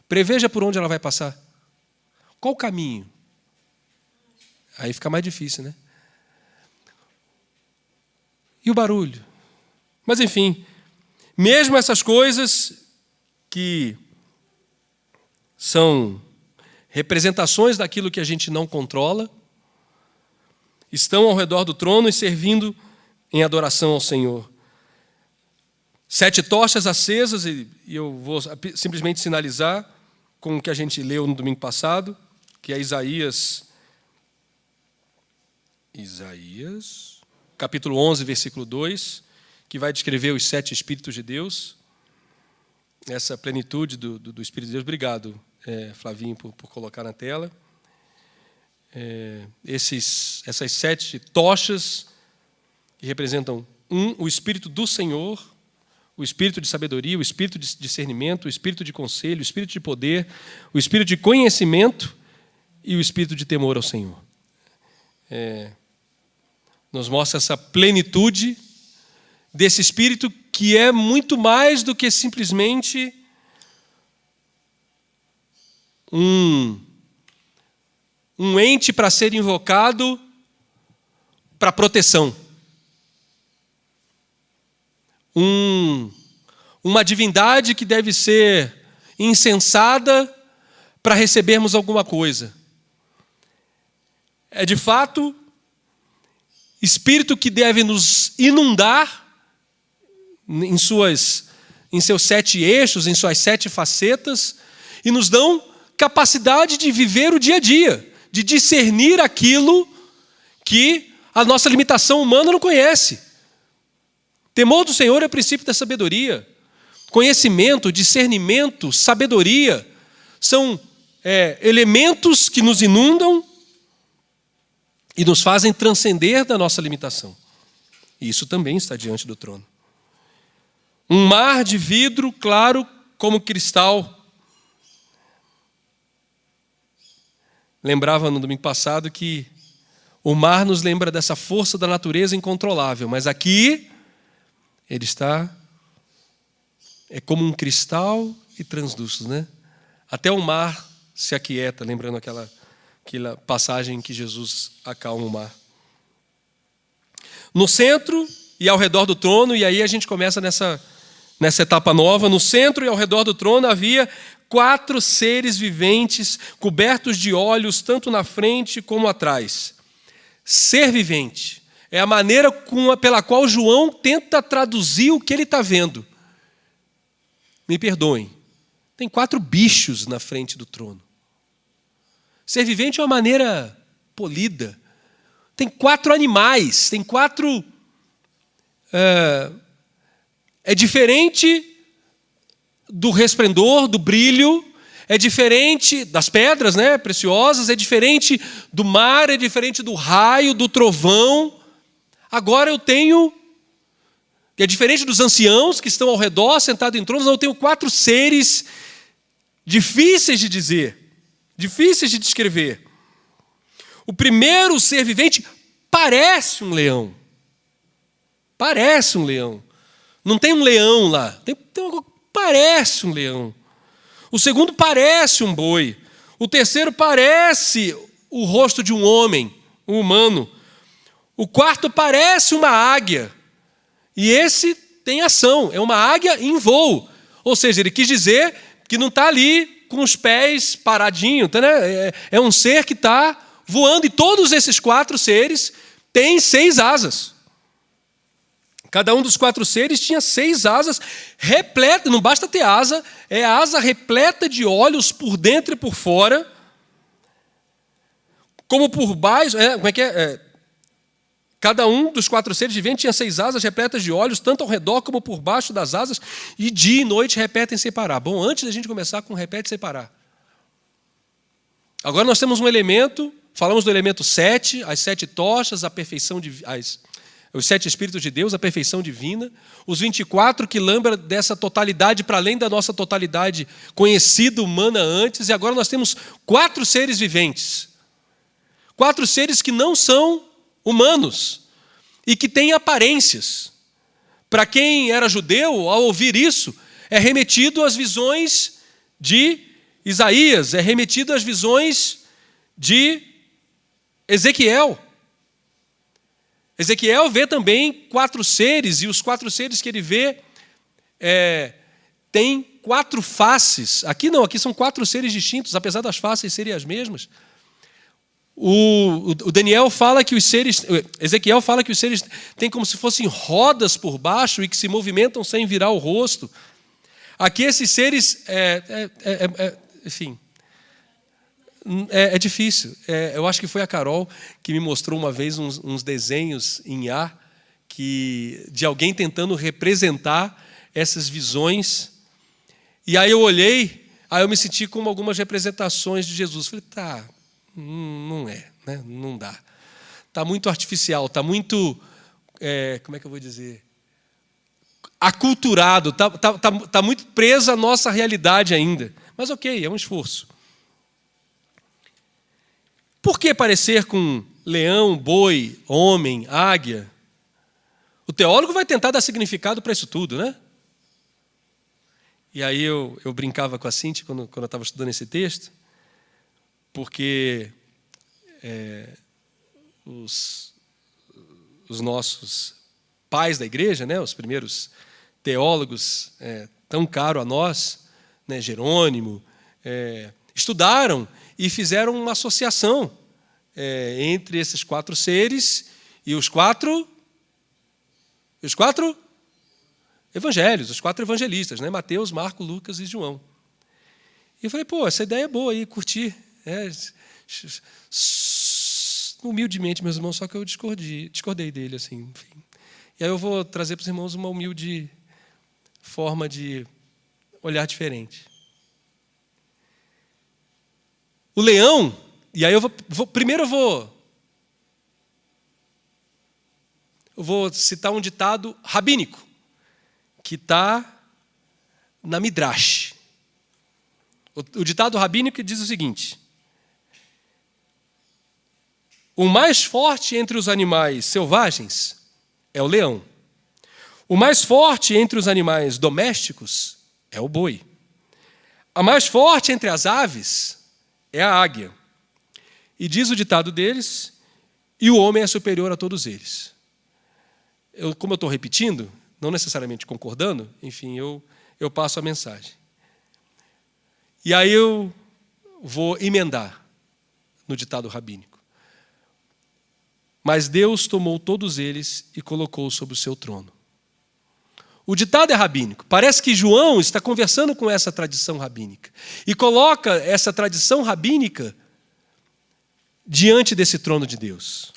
Preveja por onde ela vai passar. Qual o caminho? Aí fica mais difícil, né? E o barulho? Mas, enfim, mesmo essas coisas que são representações daquilo que a gente não controla, estão ao redor do trono e servindo em adoração ao Senhor. 7 tochas acesas, e eu vou simplesmente sinalizar com o que a gente leu no domingo passado, que é Isaías, capítulo 11, versículo 2, que vai descrever os 7 Espíritos de Deus, essa plenitude do Espírito de Deus. Obrigado, Flavinho, por colocar na tela. Essas 7 tochas que representam o Espírito do Senhor, o Espírito de sabedoria, o Espírito de discernimento, o Espírito de conselho, o Espírito de poder, o Espírito de conhecimento e o Espírito de temor ao Senhor. Nos mostra essa plenitude desse Espírito que é muito mais do que simplesmente um ente para ser invocado para proteção. Uma divindade que deve ser incensada para recebermos alguma coisa. É, de fato, Espírito que deve nos inundar em seus 7 eixos, em suas 7 facetas, e nos dão capacidade de viver o dia a dia, de discernir aquilo que a nossa limitação humana não conhece. Temor do Senhor é o princípio da sabedoria. Conhecimento, discernimento, sabedoria são elementos que nos inundam e nos fazem transcender da nossa limitação. E isso também está diante do trono. Um mar de vidro claro como cristal. Lembrava no domingo passado que o mar nos lembra dessa força da natureza incontrolável, mas aqui ele está como um cristal e translúcido, né? Até o mar se aquieta, lembrando aquela passagem em que Jesus acalma o mar. No centro e ao redor do trono, e aí a gente começa nessa etapa nova, no centro e ao redor do trono havia 4 seres viventes cobertos de olhos, tanto na frente como atrás. Ser vivente é a maneira pela qual João tenta traduzir o que ele está vendo. Me perdoem, tem 4 bichos na frente do trono. Ser vivente é uma maneira polida. Tem 4 animais, tem 4... É diferente do resplendor, do brilho, é diferente das pedras, né, preciosas, é diferente do mar, é diferente do raio, do trovão. Agora eu tenho, é diferente dos anciãos que estão ao redor, sentados em tronos, eu tenho 4 seres difíceis de dizer, difíceis de descrever. O primeiro ser vivente parece um leão. Parece um leão. Não tem um leão lá, parece um leão. O segundo parece um boi. O terceiro parece o rosto de um homem, um humano. O quarto parece uma águia. E esse tem ação, é uma águia em voo. Ou seja, ele quis dizer que não está ali com os pés paradinhos, tá, né? É um ser que está voando. E todos esses 4 seres têm 6 asas. Cada um dos 4 seres tinha 6 asas repletas, não basta ter asa, é a asa repleta de olhos por dentro e por fora, como por baixo, cada um dos 4 seres viventes tinha 6 asas repletas de olhos, tanto ao redor como por baixo das asas, e dia e noite repetem sem parar. Bom, antes da gente começar com repete sem parar. Agora nós temos um elemento, falamos do elemento 7, as 7 tochas, a perfeição de os 7 Espíritos de Deus, a perfeição divina, os 24 que lembram dessa totalidade para além da nossa totalidade conhecida humana antes, e agora nós temos 4 seres viventes. 4 seres que não são humanos e que têm aparências. Para quem era judeu, ao ouvir isso, é remetido às visões de Isaías, é remetido às visões de Ezequiel. Ezequiel vê também 4 seres, e os 4 seres que ele vê têm 4 faces. Aqui não, aqui são 4 seres distintos, apesar das faces serem as mesmas. O Daniel fala que os seres, Ezequiel fala que os seres têm como se fossem rodas por baixo e que se movimentam sem virar o rosto. Aqui esses seres, enfim, é difícil. Eu acho que foi a Carol que me mostrou uma vez uns desenhos em ar de alguém tentando representar essas visões. E aí eu olhei, aí eu me senti como algumas representações de Jesus. Falei, não é, né? Não dá. Está muito artificial, está muito, como é que eu vou dizer? Aculturado, está muito preso à nossa realidade ainda. Mas ok, é um esforço. Por que parecer com leão, boi, homem, águia? O teólogo vai tentar dar significado para isso tudo, né? E aí eu brincava com a Cintia quando eu estava estudando esse texto, porque os nossos pais da igreja, né, os primeiros teólogos tão caros a nós, né, Jerônimo, estudaram e fizeram uma associação entre esses 4 seres e os 4 evangelhos, os 4 evangelistas, né? Mateus, Marcos, Lucas e João. E eu falei, essa ideia é boa aí, curti. Humildemente, meus irmãos, só que eu discordei dele, assim, enfim. E aí eu vou trazer para os irmãos uma humilde forma de olhar diferente. O leão, e aí primeiro eu vou citar um ditado rabínico, que está na Midrash. O ditado rabínico diz o seguinte: o mais forte entre os animais selvagens é o leão. O mais forte entre os animais domésticos é o boi. A mais forte entre as aves é a águia. E diz o ditado deles, e o homem é superior a todos eles. Como eu estou repetindo, não necessariamente concordando, enfim, eu passo a mensagem. E aí eu vou emendar no ditado rabínico. Mas Deus tomou todos eles e colocou sobre o seu trono. O ditado é rabínico. Parece que João está conversando com essa tradição rabínica e coloca essa tradição rabínica diante desse trono de Deus.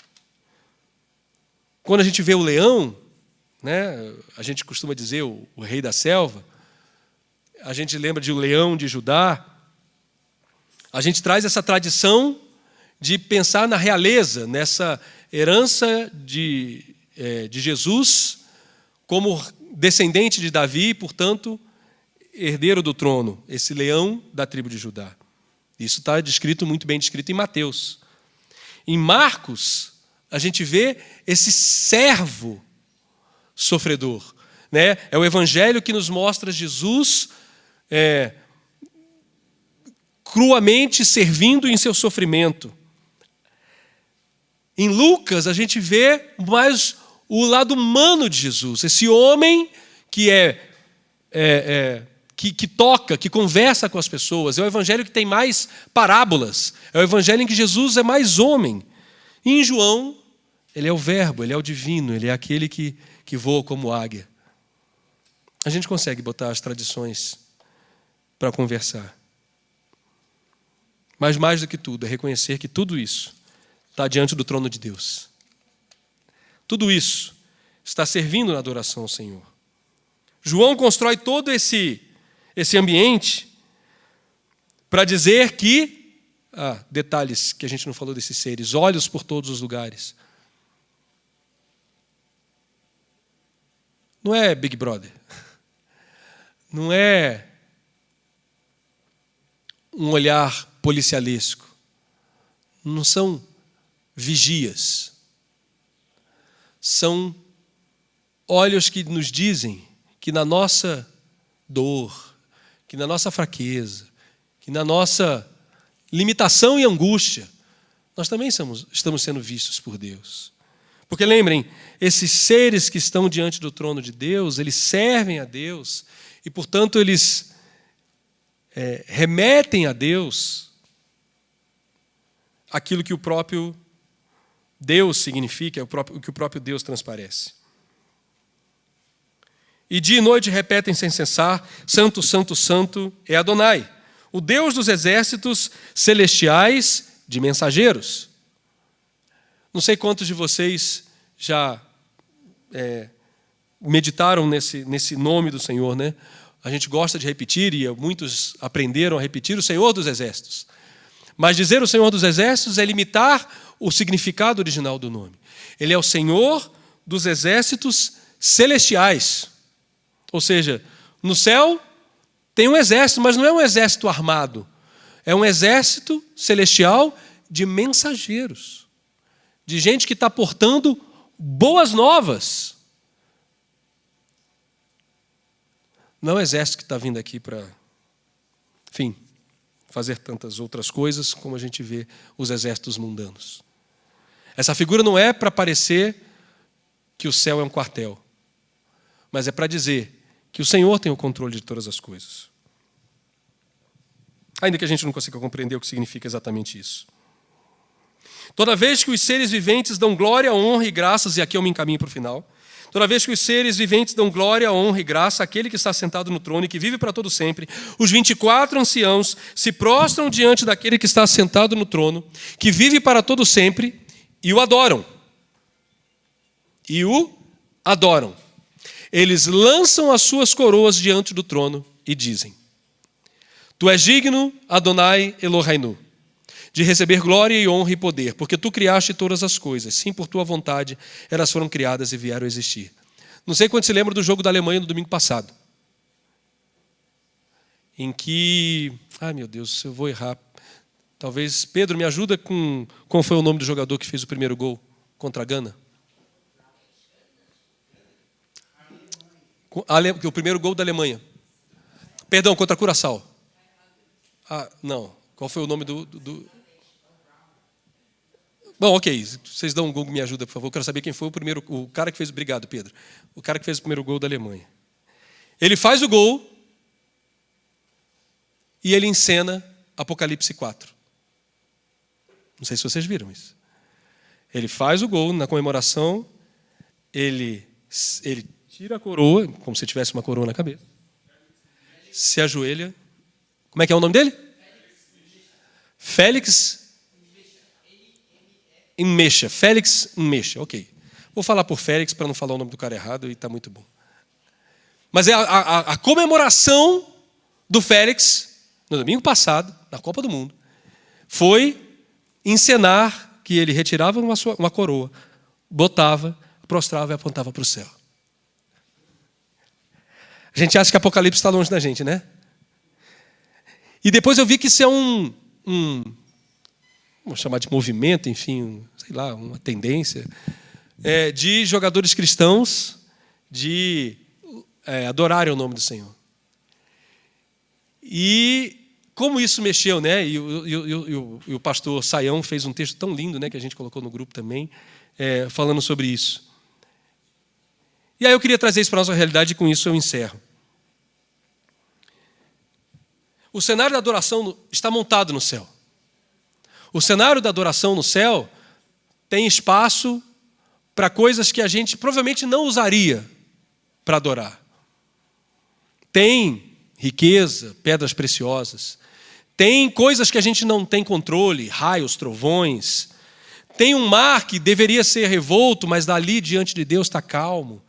Quando a gente vê o leão, né, a gente costuma dizer o rei da selva, a gente lembra de o leão de Judá, a gente traz essa tradição de pensar na realeza, nessa herança de Jesus como descendente de Davi e, portanto, herdeiro do trono, esse leão da tribo de Judá. Isso está descrito, muito bem descrito em Mateus. Em Marcos, a gente vê esse servo sofredor, né? É o evangelho que nos mostra Jesus cruamente servindo em seu sofrimento. Em Lucas, a gente vê mais o lado humano de Jesus, esse homem que que toca, que conversa com as pessoas. É o evangelho que tem mais parábolas, é o evangelho em que Jesus é mais homem. E em João, ele é o verbo, ele é o divino, ele é aquele que voa como águia. A gente consegue botar as tradições para conversar. Mas mais do que tudo, é reconhecer que tudo isso está diante do trono de Deus. Tudo isso está servindo na adoração ao Senhor. João constrói todo esse ambiente para dizer que, detalhes que a gente não falou desses seres, olhos por todos os lugares. Não é Big Brother. Não é um olhar policialesco. Não são vigias. São olhos que nos dizem que na nossa dor, que na nossa fraqueza, que na nossa limitação e angústia, nós também estamos sendo vistos por Deus. Porque lembrem, esses seres que estão diante do trono de Deus, eles servem a Deus e, portanto, eles remetem a Deus aquilo que o próprio Deus significa, o que o próprio Deus transparece. E dia e noite repetem sem cessar: Santo, Santo, Santo é Adonai, o Deus dos exércitos celestiais de mensageiros. Não sei quantos de vocês já meditaram nesse nome do Senhor, né? A gente gosta de repetir, e muitos aprenderam a repetir o Senhor dos exércitos. Mas dizer o Senhor dos exércitos é limitar o significado original do nome. Ele é o Senhor dos exércitos celestiais. Ou seja, no céu tem um exército, mas não é um exército armado. É um exército celestial de mensageiros. De gente que está portando boas novas. Não é um exército que está vindo aqui para, enfim, fazer tantas outras coisas como a gente vê os exércitos mundanos. Essa figura não é para parecer que o céu é um quartel, mas é para dizer que o Senhor tem o controle de todas as coisas. Ainda que a gente não consiga compreender o que significa exatamente isso. Toda vez que os seres viventes dão glória, honra e graças, e aqui eu me encaminho para o final, toda vez que os seres viventes dão glória, honra e graça àquele que está sentado no trono e que vive para todo sempre, os 24 anciãos se prostram diante daquele que está sentado no trono, que vive para todo sempre, e o adoram. E o adoram. Eles lançam as suas coroas diante do trono e dizem: Tu és digno, Adonai Eloheinu, de receber glória e honra e poder, porque tu criaste todas as coisas. Sim, por tua vontade, elas foram criadas e vieram a existir. Não sei quando se lembra do jogo da Alemanha no domingo passado, em que... Ai, meu Deus, eu vou errar. Talvez, Pedro, me ajuda com qual foi o nome do jogador que fez o primeiro gol contra a Gana? O primeiro gol da Alemanha. Perdão, contra a Curaçao. Não. Qual foi o nome do... Bom, ok. Vocês dão um Google, me ajuda, por favor. Eu quero saber quem foi o cara que fez... Obrigado, Pedro. O cara que fez o primeiro gol da Alemanha. Ele faz o gol e ele encena Apocalipse 4. Não sei se vocês viram isso. Ele faz o gol na comemoração, ele tira a coroa, como se tivesse uma coroa na cabeça, se ajoelha. Como é que é o nome dele? Félix Nmecha. Félix Nmecha, ok. Vou falar por Félix para não falar o nome do cara errado e está muito bom. Mas é a comemoração do Félix, no domingo passado, na Copa do Mundo, foi encenar que ele retirava uma coroa, botava, prostrava e apontava para o céu. A gente acha que Apocalipse está longe da gente, né? E depois eu vi que isso é vamos chamar de movimento, enfim, sei lá, uma tendência, de jogadores cristãos de adorarem o nome do Senhor. E como isso mexeu, né? E o pastor Saião fez um texto tão lindo, né, que a gente colocou no grupo também, falando sobre isso. E aí eu queria trazer isso para a nossa realidade e com isso eu encerro. O cenário da adoração está montado no céu. O cenário da adoração no céu tem espaço para coisas que a gente provavelmente não usaria para adorar. Tem riqueza, pedras preciosas. Tem coisas que a gente não tem controle, raios, trovões. Tem um mar que deveria ser revolto, mas dali diante de Deus está calmo.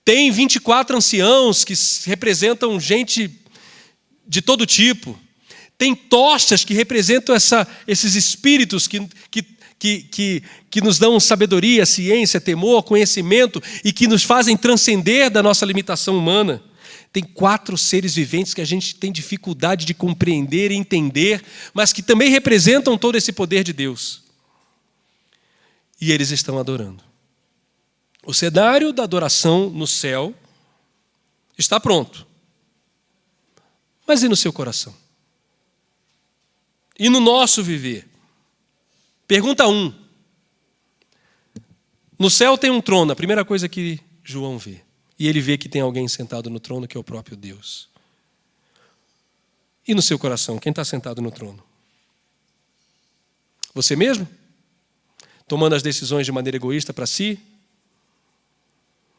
Tem 24 anciãos que representam gente de todo tipo. Tem tochas que representam esses espíritos que nos dão sabedoria, ciência, temor, conhecimento e que nos fazem transcender da nossa limitação humana. Tem 4 seres viventes que a gente tem dificuldade de compreender e entender, mas que também representam todo esse poder de Deus. E eles estão adorando. O cenário da adoração no céu está pronto. Mas e no seu coração? E no nosso viver? Pergunta 1. No céu tem um trono, a primeira coisa que João vê. E ele vê que tem alguém sentado no trono, que é o próprio Deus. E no seu coração, quem está sentado no trono? Você mesmo? Tomando as decisões de maneira egoísta para si?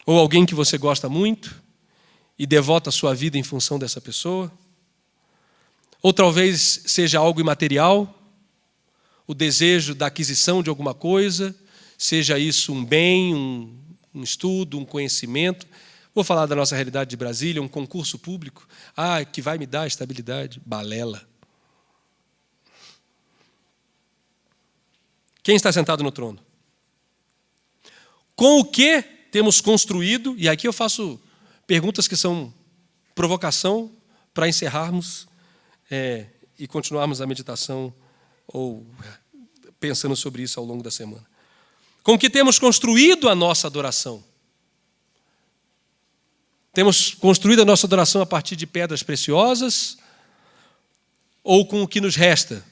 Ou alguém que você gosta muito e devota a sua vida em função dessa pessoa? Ou talvez seja algo imaterial, o desejo da aquisição de alguma coisa, seja isso um bem, um estudo, um conhecimento. Vou falar da nossa realidade de Brasília, um concurso público. Que vai me dar estabilidade. Balela. Quem está sentado no trono? Com o que temos construído, e aqui eu faço perguntas que são provocação para encerrarmos e continuarmos a meditação ou pensando sobre isso ao longo da semana. Com que temos construído a nossa adoração? Temos construído a nossa adoração a partir de pedras preciosas ou com o que nos resta,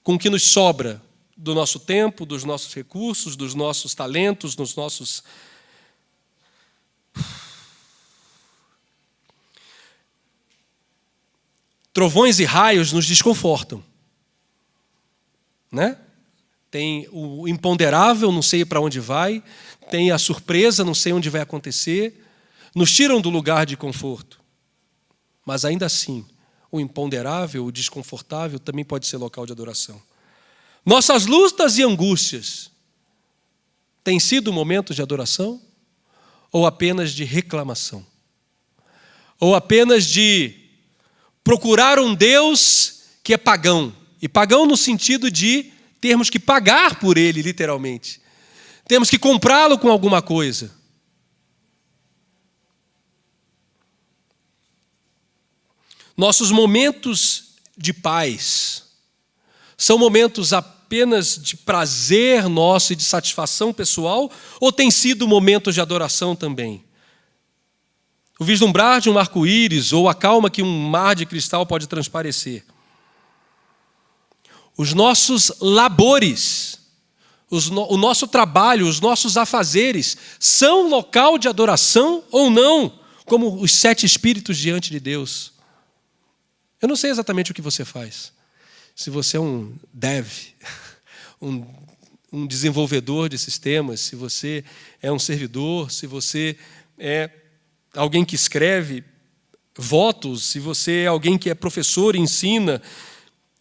com o que nos sobra do nosso tempo, dos nossos recursos, dos nossos talentos, dos nossos... Trovões e raios nos desconfortam, né? Tem o imponderável, não sei para onde vai, tem a surpresa, não sei onde vai acontecer, nos tiram do lugar de conforto. Mas ainda assim, o imponderável, o desconfortável também pode ser local de adoração. Nossas lutas e angústias têm sido momentos de adoração ou apenas de reclamação? Ou apenas de procurar um Deus que é pagão? E pagão no sentido de termos que pagar por ele, literalmente. Temos que comprá-lo com alguma coisa. Nossos momentos de paz são momentos apenas de prazer nosso e de satisfação pessoal ou tem sido momentos de adoração também? O vislumbrar de um arco-íris ou a calma que um mar de cristal pode transparecer. Os nossos labores, o nosso trabalho, os nossos afazeres são local de adoração ou não, como os 7 espíritos diante de Deus? Eu não sei exatamente o que você faz. Se você é um dev, um desenvolvedor de sistemas, se você é um servidor, se você é alguém que escreve votos, se você é alguém que é professor e ensina,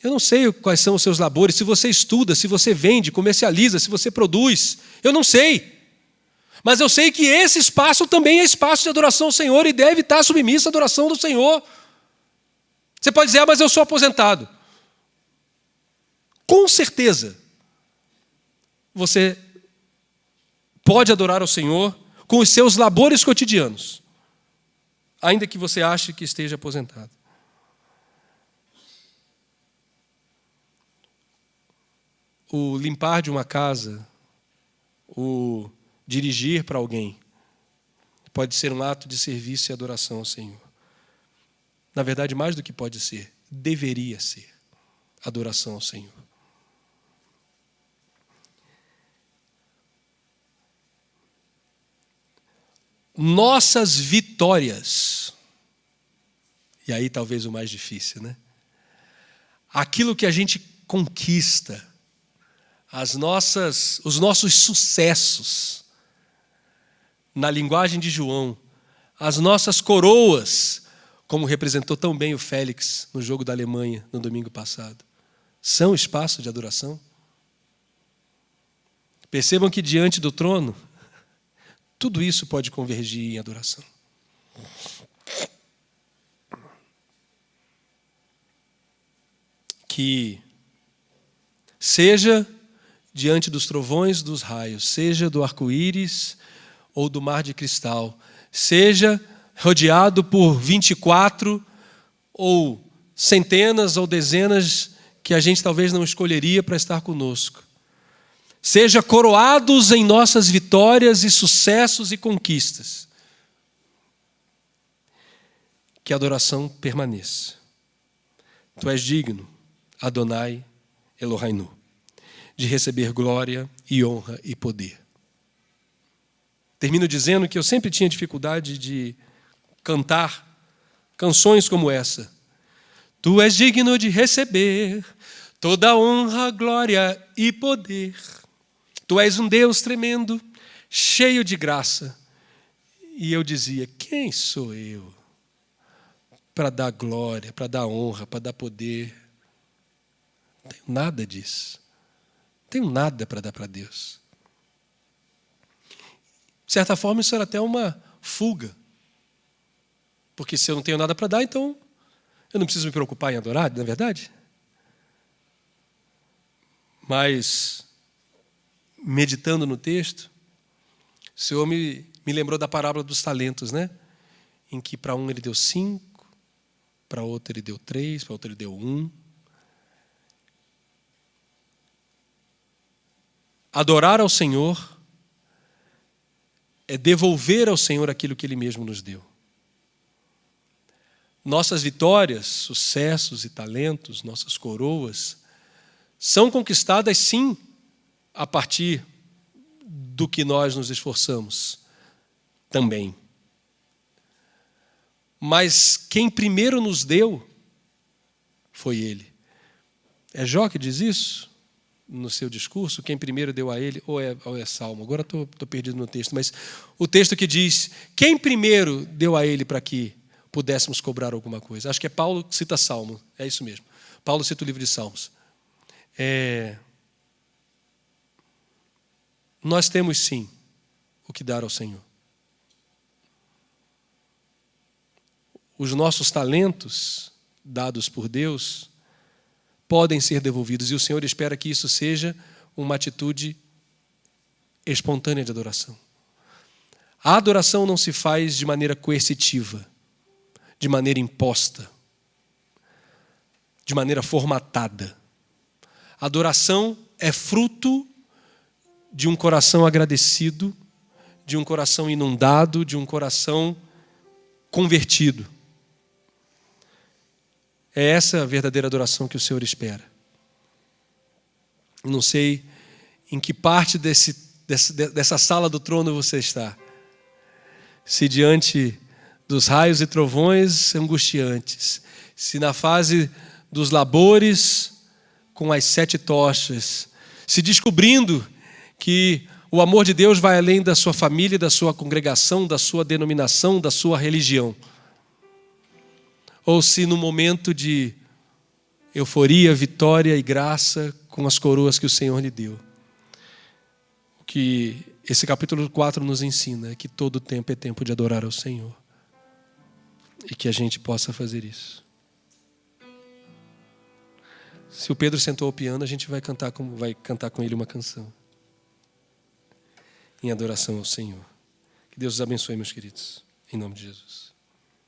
eu não sei quais são os seus labores, se você estuda, se você vende, comercializa, se você produz, eu não sei. Mas eu sei que esse espaço também é espaço de adoração ao Senhor e deve estar submisso à adoração do Senhor. Você pode dizer, mas eu sou aposentado. Com certeza, você pode adorar ao Senhor com os seus labores cotidianos, ainda que você ache que esteja aposentado. O limpar de uma casa, o dirigir para alguém, pode ser um ato de serviço e adoração ao Senhor. Na verdade, mais do que pode ser, deveria ser adoração ao Senhor. Nossas vitórias, e aí talvez o mais difícil, né? Aquilo que a gente conquista, os nossos sucessos, na linguagem de João, as nossas coroas, como representou tão bem o Félix no jogo da Alemanha no domingo passado, são espaço de adoração? Percebam que diante do trono, tudo isso pode convergir em adoração. Que seja diante dos trovões, dos raios, seja do arco-íris ou do mar de cristal, seja rodeado por 24 ou centenas ou dezenas que a gente talvez não escolheria para estar conosco. Seja coroados em nossas vitórias e sucessos e conquistas. Que a adoração permaneça. Tu és digno, Adonai Eloheinu, de receber glória e honra e poder. Termino dizendo que eu sempre tinha dificuldade de cantar canções como essa. Tu és digno de receber toda honra, glória e poder. Tu és um Deus tremendo, cheio de graça. E eu dizia, quem sou eu para dar glória, para dar honra, para dar poder? Não tenho nada disso. Não tenho nada para dar para Deus. De certa forma, isso era até uma fuga. Porque se eu não tenho nada para dar, então eu não preciso me preocupar em adorar, não é verdade? Mas, meditando no texto, o Senhor me lembrou da parábola dos talentos, né? Em que para um ele deu 5, para outro ele deu 3, para outro ele deu 1. Adorar ao Senhor é devolver ao Senhor aquilo que Ele mesmo nos deu. Nossas vitórias, sucessos e talentos, nossas coroas, são conquistadas sim a partir do que nós nos esforçamos também. Mas quem primeiro nos deu foi Ele. É Jó que diz isso no seu discurso, quem primeiro deu a Ele, ou é Salmo, agora estou perdido no texto, mas o texto que diz, quem primeiro deu a Ele para que pudéssemos cobrar alguma coisa? Acho que é Paulo que cita Salmo, é isso mesmo. Paulo cita o livro de Salmos. Nós temos sim o que dar ao Senhor. Os nossos talentos dados por Deus podem ser devolvidos e o Senhor espera que isso seja uma atitude espontânea de adoração. A adoração não se faz de maneira coercitiva, de maneira imposta, de maneira formatada. A adoração é fruto de um coração agradecido, de um coração inundado, de um coração convertido. É essa a verdadeira adoração que o Senhor espera. Não sei em que parte dessa sala do trono você está. Se diante dos raios e trovões angustiantes, se na fase dos labores com as 7 tochas, se descobrindo que o amor de Deus vai além da sua família, da sua congregação, da sua denominação, da sua religião. Ou se no momento de euforia, vitória e graça com as coroas que o Senhor lhe deu. O que esse capítulo 4 nos ensina é que todo tempo é tempo de adorar ao Senhor. E que a gente possa fazer isso. Se o Pedro sentou ao piano, a gente vai cantar com ele uma canção em adoração ao Senhor. Que Deus os abençoe, meus queridos. Em nome de Jesus.